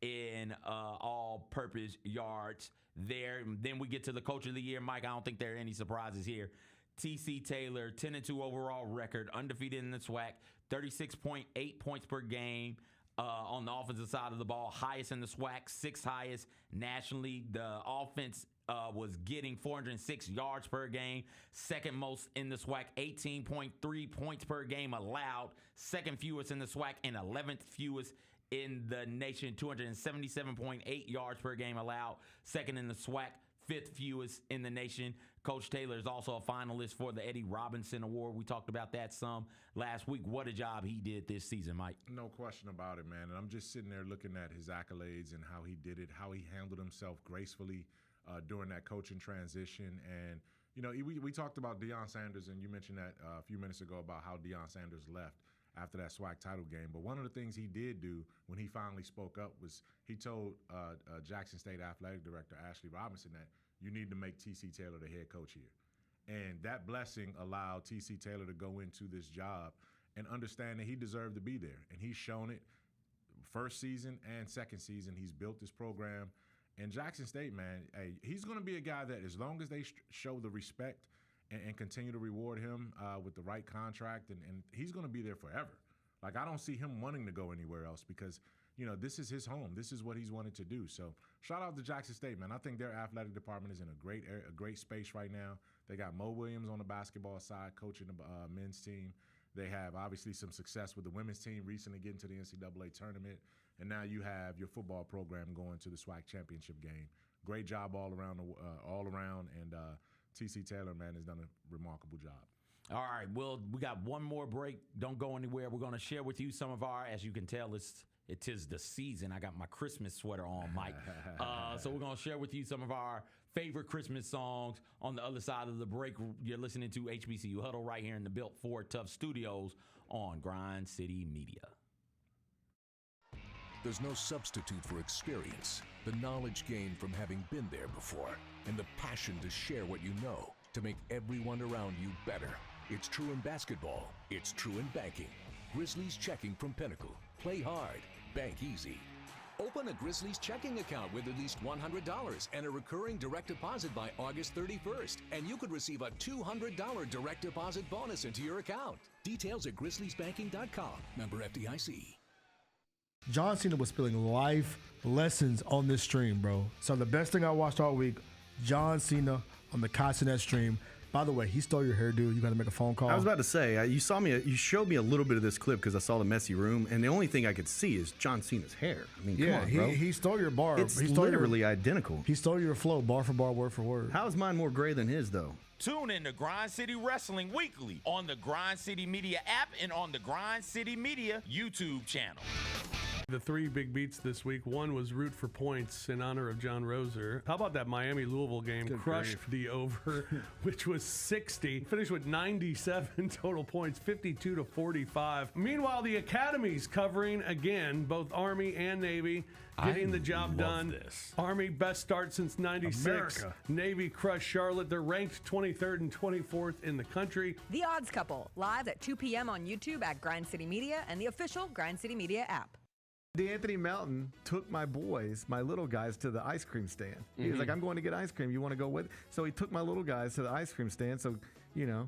in all-purpose yards there. Then we get to the coach of the year. Mike, I don't think there are any surprises here. T.C. Taylor, 10-2 overall record, undefeated in the SWAC, 36.8 points per game on the offensive side of the ball, highest in the SWAC, sixth highest nationally. The offense was getting 406 yards per game, second most in the SWAC, 18.3 points per game allowed, second fewest in the SWAC, and 11th fewest in the nation, 277.8 yards per game allowed, second in the SWAC, fifth fewest in the nation. Coach Taylor is also a finalist for the Eddie Robinson Award. We talked about that some last week. What a job he did this season, Mike. No question about it, man. And I'm just sitting there looking at his accolades and how he did it, how he handled himself gracefully during that coaching transition. And, you know, we talked about Deion Sanders, and you mentioned that a few minutes ago about how Deion Sanders left after that SWAC title game. But one of the things he did do when he finally spoke up was he told Jackson State Athletic Director Ashley Robinson that you need to make T.C. Taylor the head coach here. And that blessing allowed T.C. Taylor to go into this job and understand that he deserved to be there. And he's shown it first season and second season. He's built this program. And Jackson State, man, hey, he's going to be a guy that as long as they show the respect and continue to reward him with the right contract, and he's going to be there forever. Like, I don't see him wanting to go anywhere else because, you know, this is his home. This is what he's wanted to do. So shout out to Jackson State, man. I think their athletic department is in a great space right now. They got Mo Williams on the basketball side coaching the men's team. They have obviously some success with the women's team recently getting to the NCAA tournament. And now you have your football program going to the SWAC Championship game. Great job all around. And T.C. Taylor, man, has done a remarkable job. All right, well, we got one more break. Don't go anywhere. We're going to share with you some of our, as you can tell, it is the season. I got my Christmas sweater on, Mike. So we're going to share with you some of our favorite Christmas songs. On the other side of the break, you're listening to HBCU Huddle right here in the Built Ford Tough Studios on Grind City Media. There's no substitute for experience, the knowledge gained from having been there before, and the passion to share what you know to make everyone around you better. It's true in basketball. It's true in banking. Grizzlies Checking from Pinnacle. Play hard. Bank easy. Open a Grizzlies checking account with at least $100 and a recurring direct deposit by August 31st, and you could receive a $200 direct deposit bonus into your account. Details at grizzliesbanking.com. Member FDIC. John Cena was spilling life lessons on this stream, bro. So the best thing I watched all week, John Cena on the Cassinet stream. By the way, he stole your hairdo. You got to make a phone call. I was about to say, you showed me a little bit of this clip because I saw the messy room, and the only thing I could see is John Cena's hair. I mean, come on, bro. He stole your bar. It's literally identical. He stole your flow, bar for bar, word for word. How is mine more gray than his, though? Tune in to Grind City Wrestling weekly on the Grind City Media app and on the Grind City Media YouTube channel. The three big beats this week. One was root for points in honor of John Roser. How about that Miami-Louisville game? Good Crushed grief. the over, which was 60. Finished with 97 total points, 52-45. Meanwhile, the Academy's covering again, both Army and Navy, getting the job done. This. Army, best start since 96. America. Navy crushed Charlotte. They're ranked 23rd and 24th in the country. The Odds Couple, live at 2 p.m. on YouTube at Grind City Media and the official Grind City Media app. D'Anthony Melton took my little guys, to the ice cream stand. He was like, I'm going to get ice cream. You want to go with? So he took my little guys to the ice cream stand. So, you know,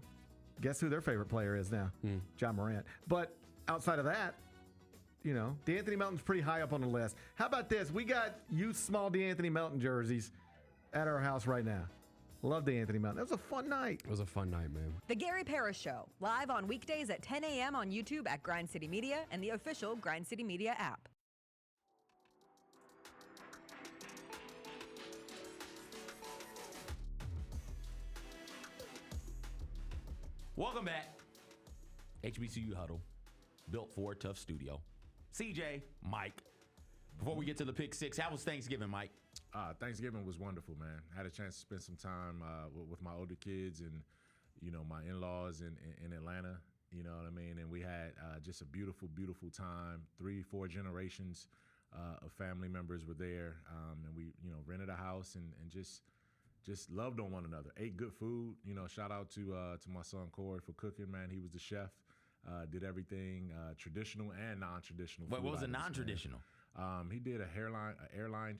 guess who their favorite player is now? John Morant. But outside of that, you know, D'Anthony Melton's pretty high up on the list. How about this? We got youth small D'Anthony Melton jerseys at our house right now. Love D'Anthony Melton. That was a fun night. It was a fun night, man. The Gary Parrish Show, live on weekdays at 10 a.m. on YouTube at Grind City Media and the official Grind City Media app. Welcome back. HBCU Huddle, Built Ford Tough Studio. CJ, Mike. Before we get to the pick six, how was Thanksgiving, Mike? Thanksgiving was wonderful, man. I had a chance to spend some time with my older kids and, you know, my in-laws in Atlanta. You know what I mean? And we had just a beautiful, beautiful time. 3-4 generations of family members were there, and we, rented a house and just loved on one another. Ate good food. Shout out to my son Corey for cooking. Man, he was the chef. Did everything traditional and non-traditional. What was items, a non-traditional? He did a airline.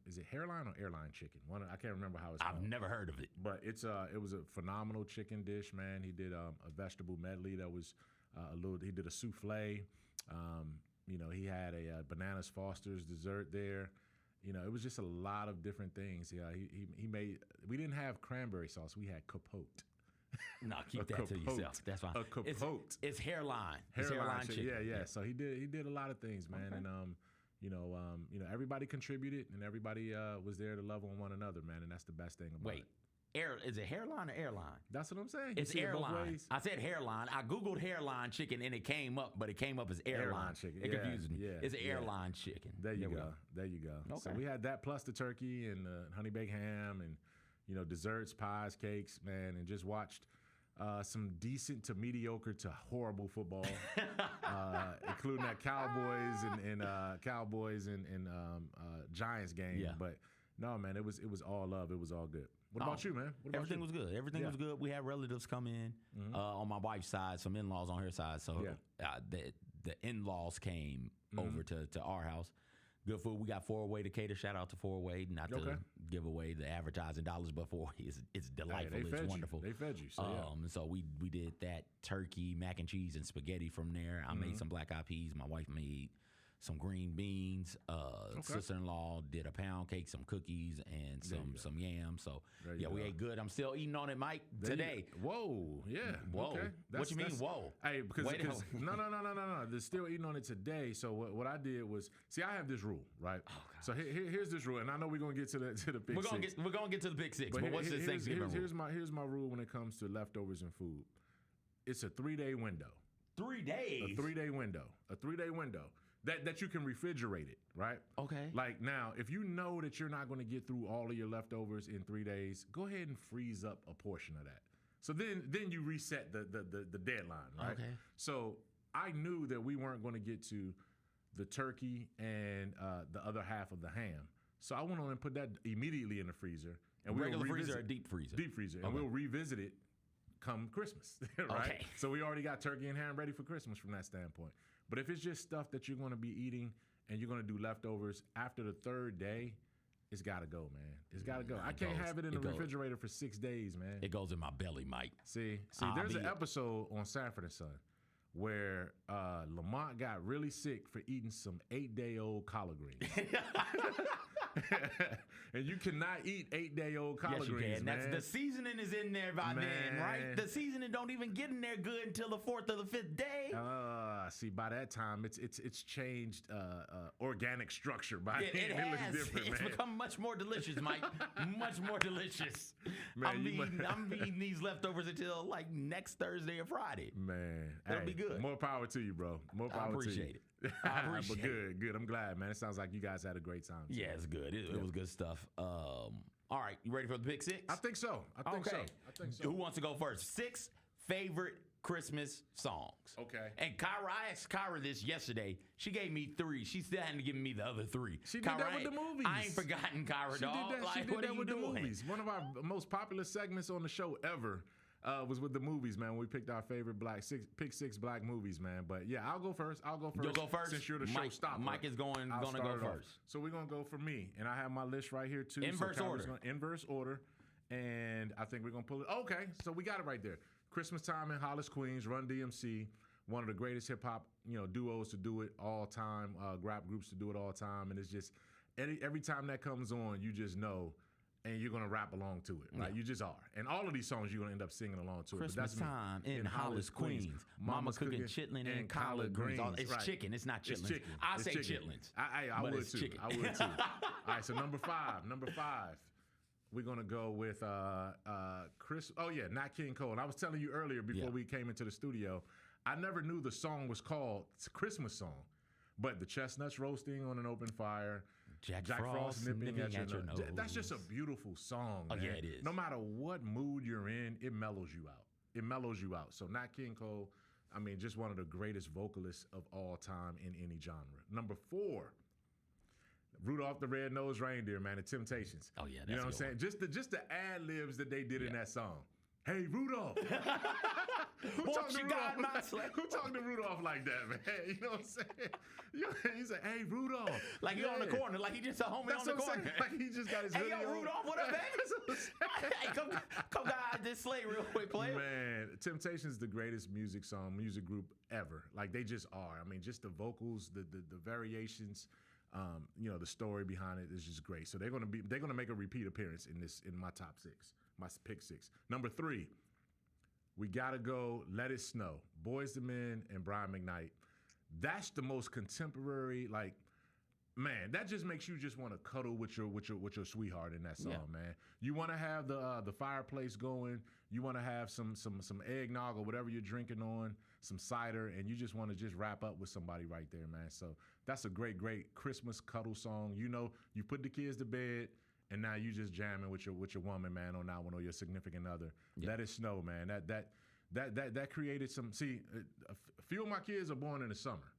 Is it hairline or airline chicken? I can't remember how it's called. I've never heard of it. But it was a phenomenal chicken dish, man. He did a vegetable medley that was he did a souffle. He had a bananas Foster's dessert there. It was just a lot of different things. Yeah, he made. We didn't have cranberry sauce. We had capote. No, keep that to yourself. That's fine. A capote. It's hairline. Hairline chicken. chicken. Yeah. So he did a lot of things, man. Okay. And everybody contributed and everybody was there to love on one another, man. And that's the best thing about it. Is it hairline or airline? That's what I'm saying. It's airline. I said hairline. I Googled hairline chicken and it came up, but it came up as airline. Chicken. It confused me. Yeah, it's an airline chicken. There you go. There you go. Okay. So we had that plus the turkey and honey baked ham and desserts, pies, cakes, man, and just watched some decent to mediocre to horrible football, including that Cowboys and Giants game. Yeah. But no, man, it was all love. It was all good. What about you, man? Everything was good. Everything was good. We had relatives come in on my wife's side, some in-laws on her side. So the in-laws came over to our house. Good food. We got 4-Way to cater. Shout out to 4-Way. Not to give away the advertising dollars, but 4-Way is delightful. Hey, it's wonderful. They fed you. So, and so we did that turkey, mac and cheese, and spaghetti from there. I made some black eyed peas. My wife made some green beans. Sister-in-law did a pound cake, some cookies, and some yams. So we ate good. I'm still eating on it, Mike, today. Whoa, yeah. Whoa. Okay. What you mean, whoa? Hey, because no. They're still eating on it today. So what I did was, I have this rule, right? Oh, so here's this rule, and I know we're gonna get to the pick six. We're gonna get to the pick six. But what's this Thanksgiving rule? Here's my rule when it comes to leftovers and food. It's a 3-day window. 3 days. A 3-day window. A 3-day window. That you can refrigerate it, right? Okay. Like now, if you know that you're not going to get through all of your leftovers in 3 days, go ahead and freeze up a portion of that. So then you reset the deadline, right? Okay. So I knew that we weren't going to get to the turkey and the other half of the ham. So I went on and put that immediately in the freezer. And regular freezer or deep freezer? Deep freezer. And we'll revisit it come Christmas, right? Okay. So we already got turkey and ham ready for Christmas from that standpoint. But if it's just stuff that you're going to be eating and you're going to do leftovers after the 3rd day, it's got to go, man. It's got to go. I can't have it in the refrigerator for 6 days, man. It goes in my belly, Mike. See, there's an episode on Sanford and Son where Lamont got really sick for eating some 8-day-old collard greens. And you cannot eat 8-day-old collard greens, man. The seasoning is in there by then, right? The seasoning don't even get in there good until the 4th or the 5th day. See, by that time, it's changed organic structure. By then, it looks different, It's man. become much more delicious, Mike. Much more delicious. Man, I'm eating these leftovers until like next Thursday or Friday. Man, it'll be good. More power to you, bro. More power to you. I appreciate it. But good. I'm glad, man. It sounds like you guys had a great time. Yeah, it's good. It was good stuff. All right, you ready for the pick six? I think so. I think so. Who wants to go first? 6 favorite Christmas songs. Okay. And Kyra, I asked Kyra this yesterday. She gave me 3. She still hadn't given me the other 3. She did that with the movies. I ain't forgotten Kyra, dog. She did that with the movies. One of our most popular segments on the show ever was with the movies, man. We picked our favorite pick 6 black movies, man. But yeah, I'll go first. You'll go first? Since you're the show stopper. Mike is going to go first. So we're going to go for me. And I have my list right here, too. Inverse order. Inverse order. And I think we're going to pull it. Okay, so we got it right there. Christmas Time in Hollis, Queens, Run DMC. One of the greatest hip-hop duos to do it all time, rap groups to do it all time. And it's just, every time that comes on, you just know, and you're going to rap along to it, right? Yeah. You just are. And all of these songs, you're going to end up singing along to Christmas it. But that's Time in Hollis, Queens. Mama's cooking chitlin and collard greens. It's chicken. It's not chitlins. I say chitlins. I would too. Chicken. I would too. All right, so number five. We're going to go with Chris. Oh, yeah, Nat King Cole. And I was telling you earlier before we came into the studio, I never knew the song was called, it's a Christmas song. But the chestnuts roasting on an open fire, Jack Frost nipping at your nose. That's just a beautiful song, man. Oh, yeah, it is. No matter what mood you're in, it mellows you out. So Nat King Cole, I mean, just one of the greatest vocalists of all time in any genre. Number 4, Rudolph the Red-Nosed Reindeer, man, the Temptations. Oh yeah, that's you know what I'm saying? Just the ad-libs that they did in that song. Hey, Rudolph. Who talked to Rudolph like that, man? You know what I'm saying? He said, hey, Rudolph. Like he on the corner. Like he just a homie on the corner. Like he just got his Hey, hoodie yo, on. Rudolph, what up, baby? Hey, come guys, this slate real quick, player. Man, Temptations is the greatest music group ever. Like they just are. I mean, just the vocals, the variations, you know, the story behind it is just great. So they're gonna make a repeat appearance in my top 6, my pick 6. Number 3, we gotta go Let It Snow. Boyz II Men and Brian McKnight. That's the most contemporary, like, man, that just makes you just want to cuddle with your sweetheart in that song, man. You want to have the fireplace going. You want to have some eggnog or whatever you're drinking on, some cider, and you just want to just wrap up with somebody right there, man. So that's a great Christmas cuddle song. You know, you put the kids to bed, and now you just jamming with your woman, man, on that one, or your significant other. Yep. Let It Snow, man. That created some. See, a few of my kids are born in the summer.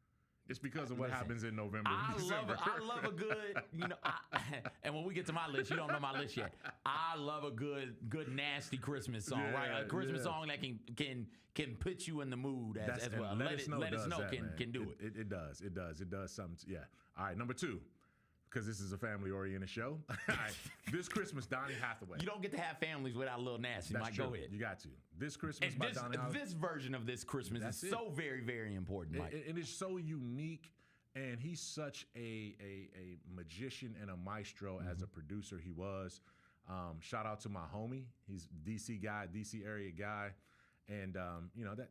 It's because of what happens in November and December. I love a good, you know, and when we get to my list, you don't know my list yet. I love a good nasty Christmas song, right? A Christmas song that can put you in the mood as well. Let It Snow can do it. It does something. Yeah. All right, number 2. Because this is a family-oriented show. All right. This Christmas, Donny Hathaway. You don't get to have families without a little nasty. That's Mike, true. go ahead. You got to. This Christmas by Donny Hathaway. This version of this Christmas is so very, very important, Mike. And it's so unique, and he's such a magician and a maestro as a producer. He was. Shout out to my homie. He's DC guy, DC area guy. And, you know, that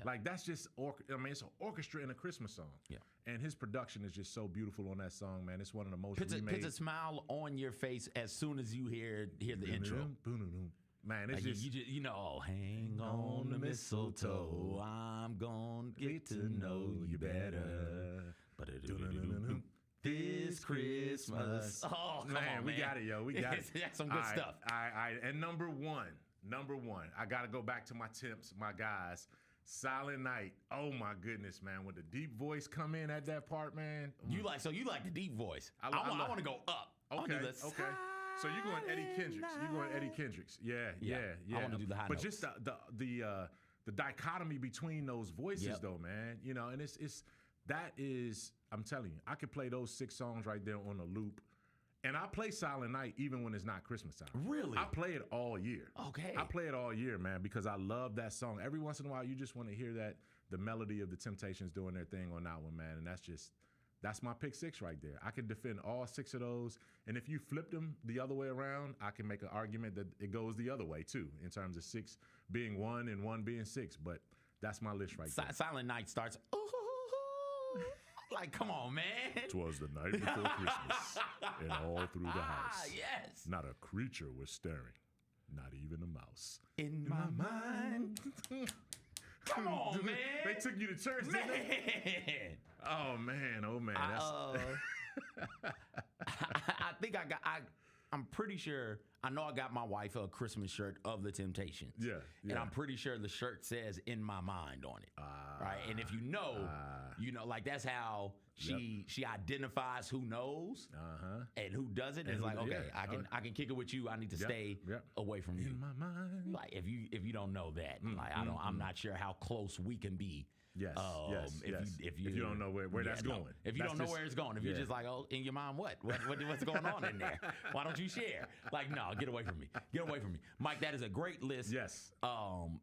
like that's just, it's an orchestra in a Christmas song. Yeah. And his production is just so beautiful on that song, man. It's one of the most puts a smile on your face as soon as you hear the intro. Man, it's like you know, hang on the mistletoe. I'm gonna get to know you better. This Christmas. Oh, come on, we got it, yo. We got it. That's some good stuff. All right. And number one, I got to go back to my temps, my guys. Silent Night. Oh my goodness, man! When the deep voice come in at that part, man. You like the deep voice. I want to go up. Okay. So you're going Eddie Kendricks. Yeah. I want to do the high But notes. just the dichotomy between those voices, though, man. You know, and I'm telling you, I could play those 6 songs right there on a loop. And I play Silent Night even when it's not Christmas time. Really? I play it all year. Okay. I play it all year, man, because I love that song. Every once in a while, you just want to hear the melody of the Temptations doing their thing on that one, man. And that's my pick 6 right there. I can defend all 6 of those. And if you flipped them the other way around, I can make an argument that it goes the other way, too, in terms of 6 being 1 and 1 being 6. But that's my list right there. Silent Night starts, like, come on, man. 'Twas the night before Christmas, and all through the house. Yes. Not a creature was staring, not even a mouse. In my mind. Come on, man. They took you to church, didn't they? Oh, man. I think I'm pretty sure, I know I got my wife a Christmas shirt of the Temptations. Yeah. And I'm pretty sure the shirt says "In My Mind" on it. Right? And if you know, like that's how she identifies who knows and who doesn't. It's like, okay, I can kick it with you. I need to stay away from you. In my mind. Like if you don't know that, I'm not sure how close we can be. Yes. If you don't know where that's going. If you don't know where it's going. If you're just like, oh, in your mind, what's going on in there? Why don't you share? Like, no, get away from me. Get away from me. Mike, that is a great list. Yes.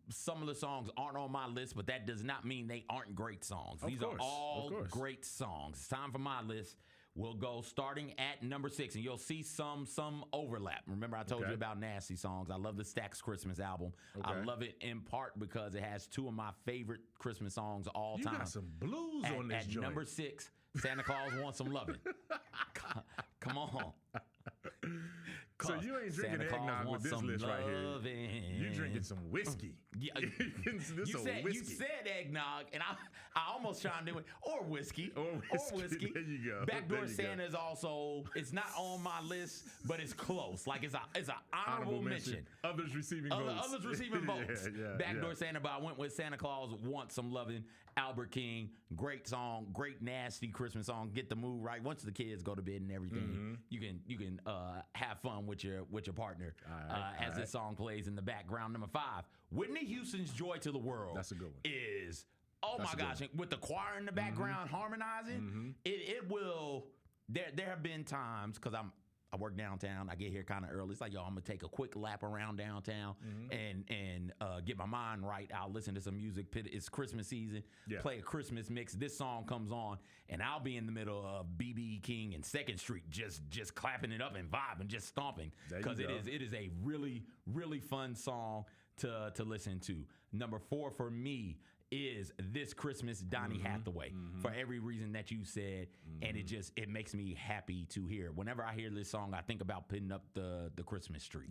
Some of the songs aren't on my list, but that does not mean they aren't great songs. These are all great songs. It's time for my list. We'll go starting at number 6, and you'll see some overlap. Remember, I told you about nasty songs. I love the Stax Christmas album. I love it in part because it has 2 of my favorite Christmas songs of all time. You got some blues on this joint. At number 6, Santa Claus Wants Some Lovin'. Come on. So you ain't drinking eggnog with this list right here. You drinking some whiskey. Yeah, you said eggnog, and I almost chimed in with or whiskey. Or whiskey. There you go. Backdoor Santa is also, it's not on my list, but it's close. Like it's an honorable mention. Others receiving votes. Others receiving votes. Backdoor Santa, but I went with Santa Claus Wants Some Lovin'. Albert King, great song, great nasty Christmas song. Get the mood right. Once the kids go to bed and everything, you can have fun with your partner as this song plays in the background. Number 5, Whitney Houston's "Joy to the World." That's a good one. Is my gosh, with the choir in the background harmonizing, it will. There have been times because I work downtown. I get here kind of early. It's like, yo, I'm gonna take a quick lap around downtown and get my mind right. I'll listen to some music. It's Christmas season. Play a Christmas mix. This song comes on, and I'll be in the middle of BB King and 2nd Street, just clapping it up and vibing, just stomping, because it is a really, really fun song to listen to. Number 4 for me is This Christmas, Donny Hathaway, for every reason that you said, and it makes me happy to hear. Whenever I hear this song, I think about putting up the Christmas tree.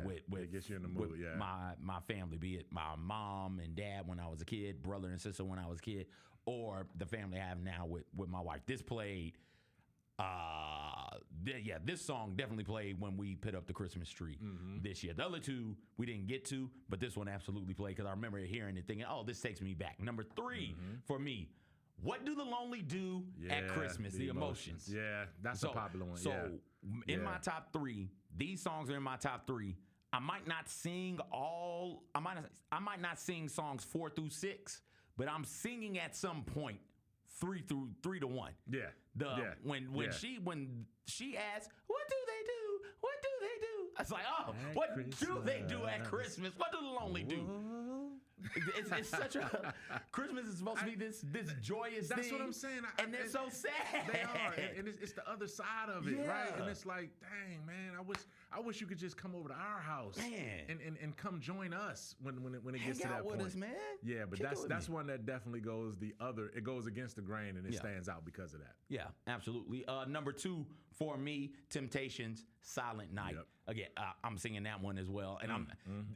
With it gets you in the mood. My family, be it my mom and dad when I was a kid, brother and sister when I was a kid, or the family I have now with my wife. This played. This song definitely played when we put up the Christmas tree this year. The other 2 we didn't get to, but this one absolutely played because I remember hearing it thinking, oh, this takes me back. Number 3 for me, What Do the Lonely Do at Christmas? The Emotions. Yeah, that's a popular one. So in my top 3, these songs are in my top 3. I might not sing all. I might not sing songs 4 through 6, but I'm singing at some point 3 to 1. When she asks, what do they do? What do they do? I was like, oh, what do they do at Christmas? What do the lonely do? It's such a Christmas is supposed to be this joyous thing. That's what I'm saying. And they're so sad. They are, and it's the other side of it, right? And it's like, dang, man, I wish you could just come over to our house, and come join us when it gets to that point. Hang out with us, man. Yeah, but that's one that definitely goes it goes against the grain, and it stands out because of that. Yeah, absolutely. Number 2 for me, Temptations, Silent Night. Yep. Again, I'm singing that one as well, and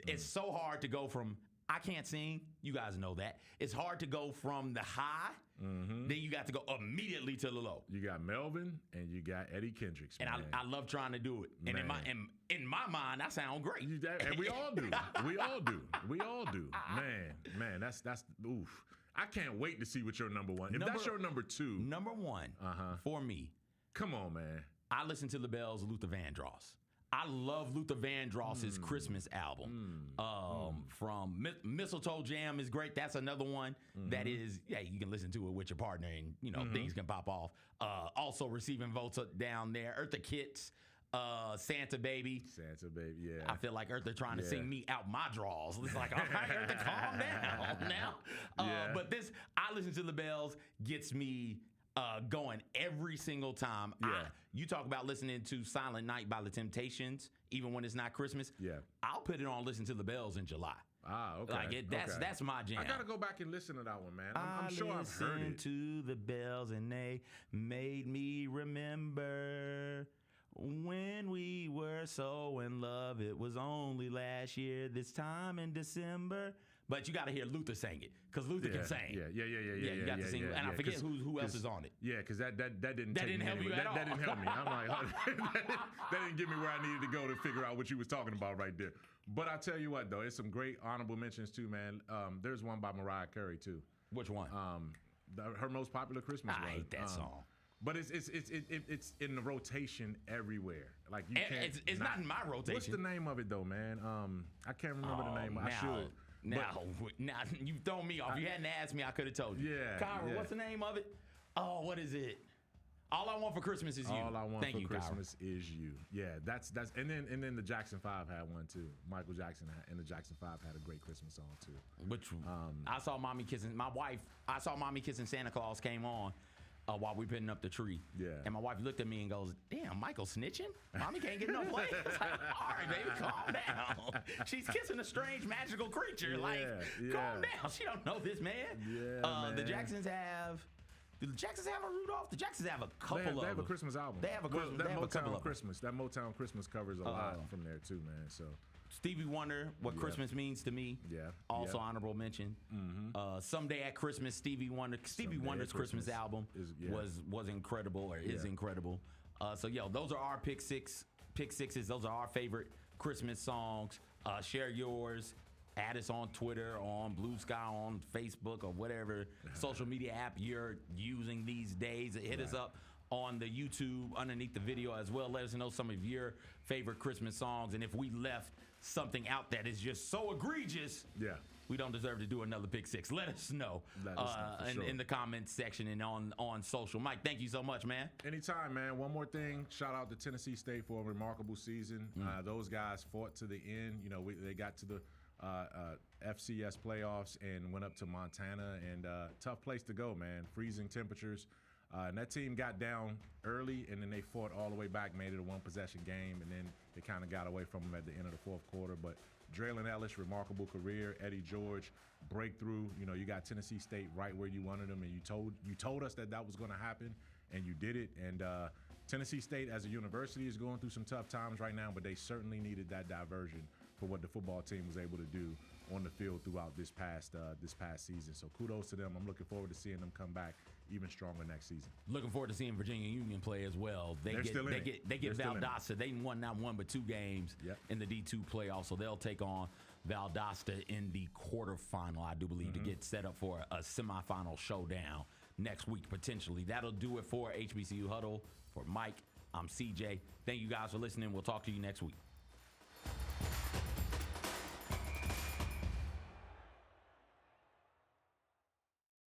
it's so hard to go from. I can't sing. You guys know that. It's hard to go from the high, then you got to go immediately to the low. You got Melvin and you got Eddie Kendricks, and I love trying to do it. And in my mind, I sound great. And we all do. We all do. Man, that's oof. I can't wait to see what your number 1. If that's your number 2. Number 1 for me. Come on, man. I listen to the Bells, Luther Vandross. I love Luther Vandross's Christmas album. From Mistletoe Jam is great. That's another one that is, you can listen to it with your partner and, things can pop off. Also receiving votes down there. Eartha Kitt's, Santa Baby. Yeah. I feel like Eartha trying to sing me out my draws. It's like, all right, Eartha, calm down now. But this, I listen to the Bells, gets me going every single time. You talk about listening to Silent Night by the Temptations, even when it's not Christmas. I'll put it on Listen to the Bells in July. Okay. Like that's my jam. I gotta go back and listen to that one, man. I'm sure I've heard it. Listened to the bells and they made me remember when we were so in love. It was only last year, this time in December. But you got to hear Luther sing it, because Luther can sing. Yeah. You got to sing, and I forget who else is on it. Yeah, because that didn't help you at all. That didn't help me. I'm like, that didn't get me where I needed to go to figure out what you was talking about right there. But I tell you what, though, it's some great honorable mentions too, man. There's one by Mariah Carey too. Which one? Her most popular Christmas one. I hate that song. But it's in the rotation everywhere. Like you can't. It's not in my rotation. What's the name of it though, man? I can't remember the name. I should. Now you throw me off. You hadn't asked me, I could have told you. Kyra, what's the name of it? Oh, what is it? All I Want for Christmas Is You. All I Want Thank for you, Christmas Kyra. Is You. Yeah, that's and then the Jackson 5 had one too. Michael Jackson and the Jackson 5 had a great Christmas song too. Which I saw Mommy Kissing my wife. I saw Mommy Kissing Santa Claus came on while we putting up the tree. Yeah. And my wife looked at me and goes, "Damn, Michael snitching? Mommy can't get no play." I was like, "All right, baby, calm down. She's kissing a strange magical creature. Calm down. She don't know this man." Yeah, man. The Jacksons have Do the Jacksons have a Rudolph? The Jacksons have a couple They have of a Christmas album. They have a Christmas. That they have a couple Motown of Christmas. That Motown Christmas covers a lot from there too, man. So Stevie Wonder, What Christmas Means to Me. Yeah. Also honorable mention. Someday at Christmas, Stevie Wonder. Stevie Wonder's Christmas album was incredible, or is incredible. So those are our pick sixes. Those are our favorite Christmas songs. Share yours. Add us on Twitter, on Blue Sky, on Facebook, or whatever social media app you're using these days. Hit us up on the YouTube underneath the video as well. Let us know some of your favorite Christmas songs. And if we left something out that is just so egregious, we don't deserve to do another pick six, let us know, in the comments section and on social. Mike, thank you so much, man. Anytime, man. One more thing. Shout out to Tennessee State for a remarkable season. Those guys fought to the end. They got to the FCS playoffs and went up to Montana, and tough place to go, man. Freezing temperatures. And that team got down early, and then they fought all the way back, made it a one-possession game, and then they kind of got away from them at the end of the fourth quarter. But Draylon Ellis, remarkable career. Eddie George, breakthrough. You got Tennessee State right where you wanted them, and you told us that was going to happen, and you did it. And Tennessee State as a university is going through some tough times right now, but they certainly needed that diversion for what the football team was able to do on the field throughout this past season. So kudos to them. I'm looking forward to seeing them come back even stronger next season. Looking forward to seeing Virginia Union play as well. They get Valdosta. They won not one but two games in the D2 playoffs, so they'll take on Valdosta in the quarterfinal, I do believe, to get set up for a semifinal showdown next week potentially. That'll do it for HBCU Huddle. For Mike, I'm CJ. Thank you guys for listening. We'll talk to you next week.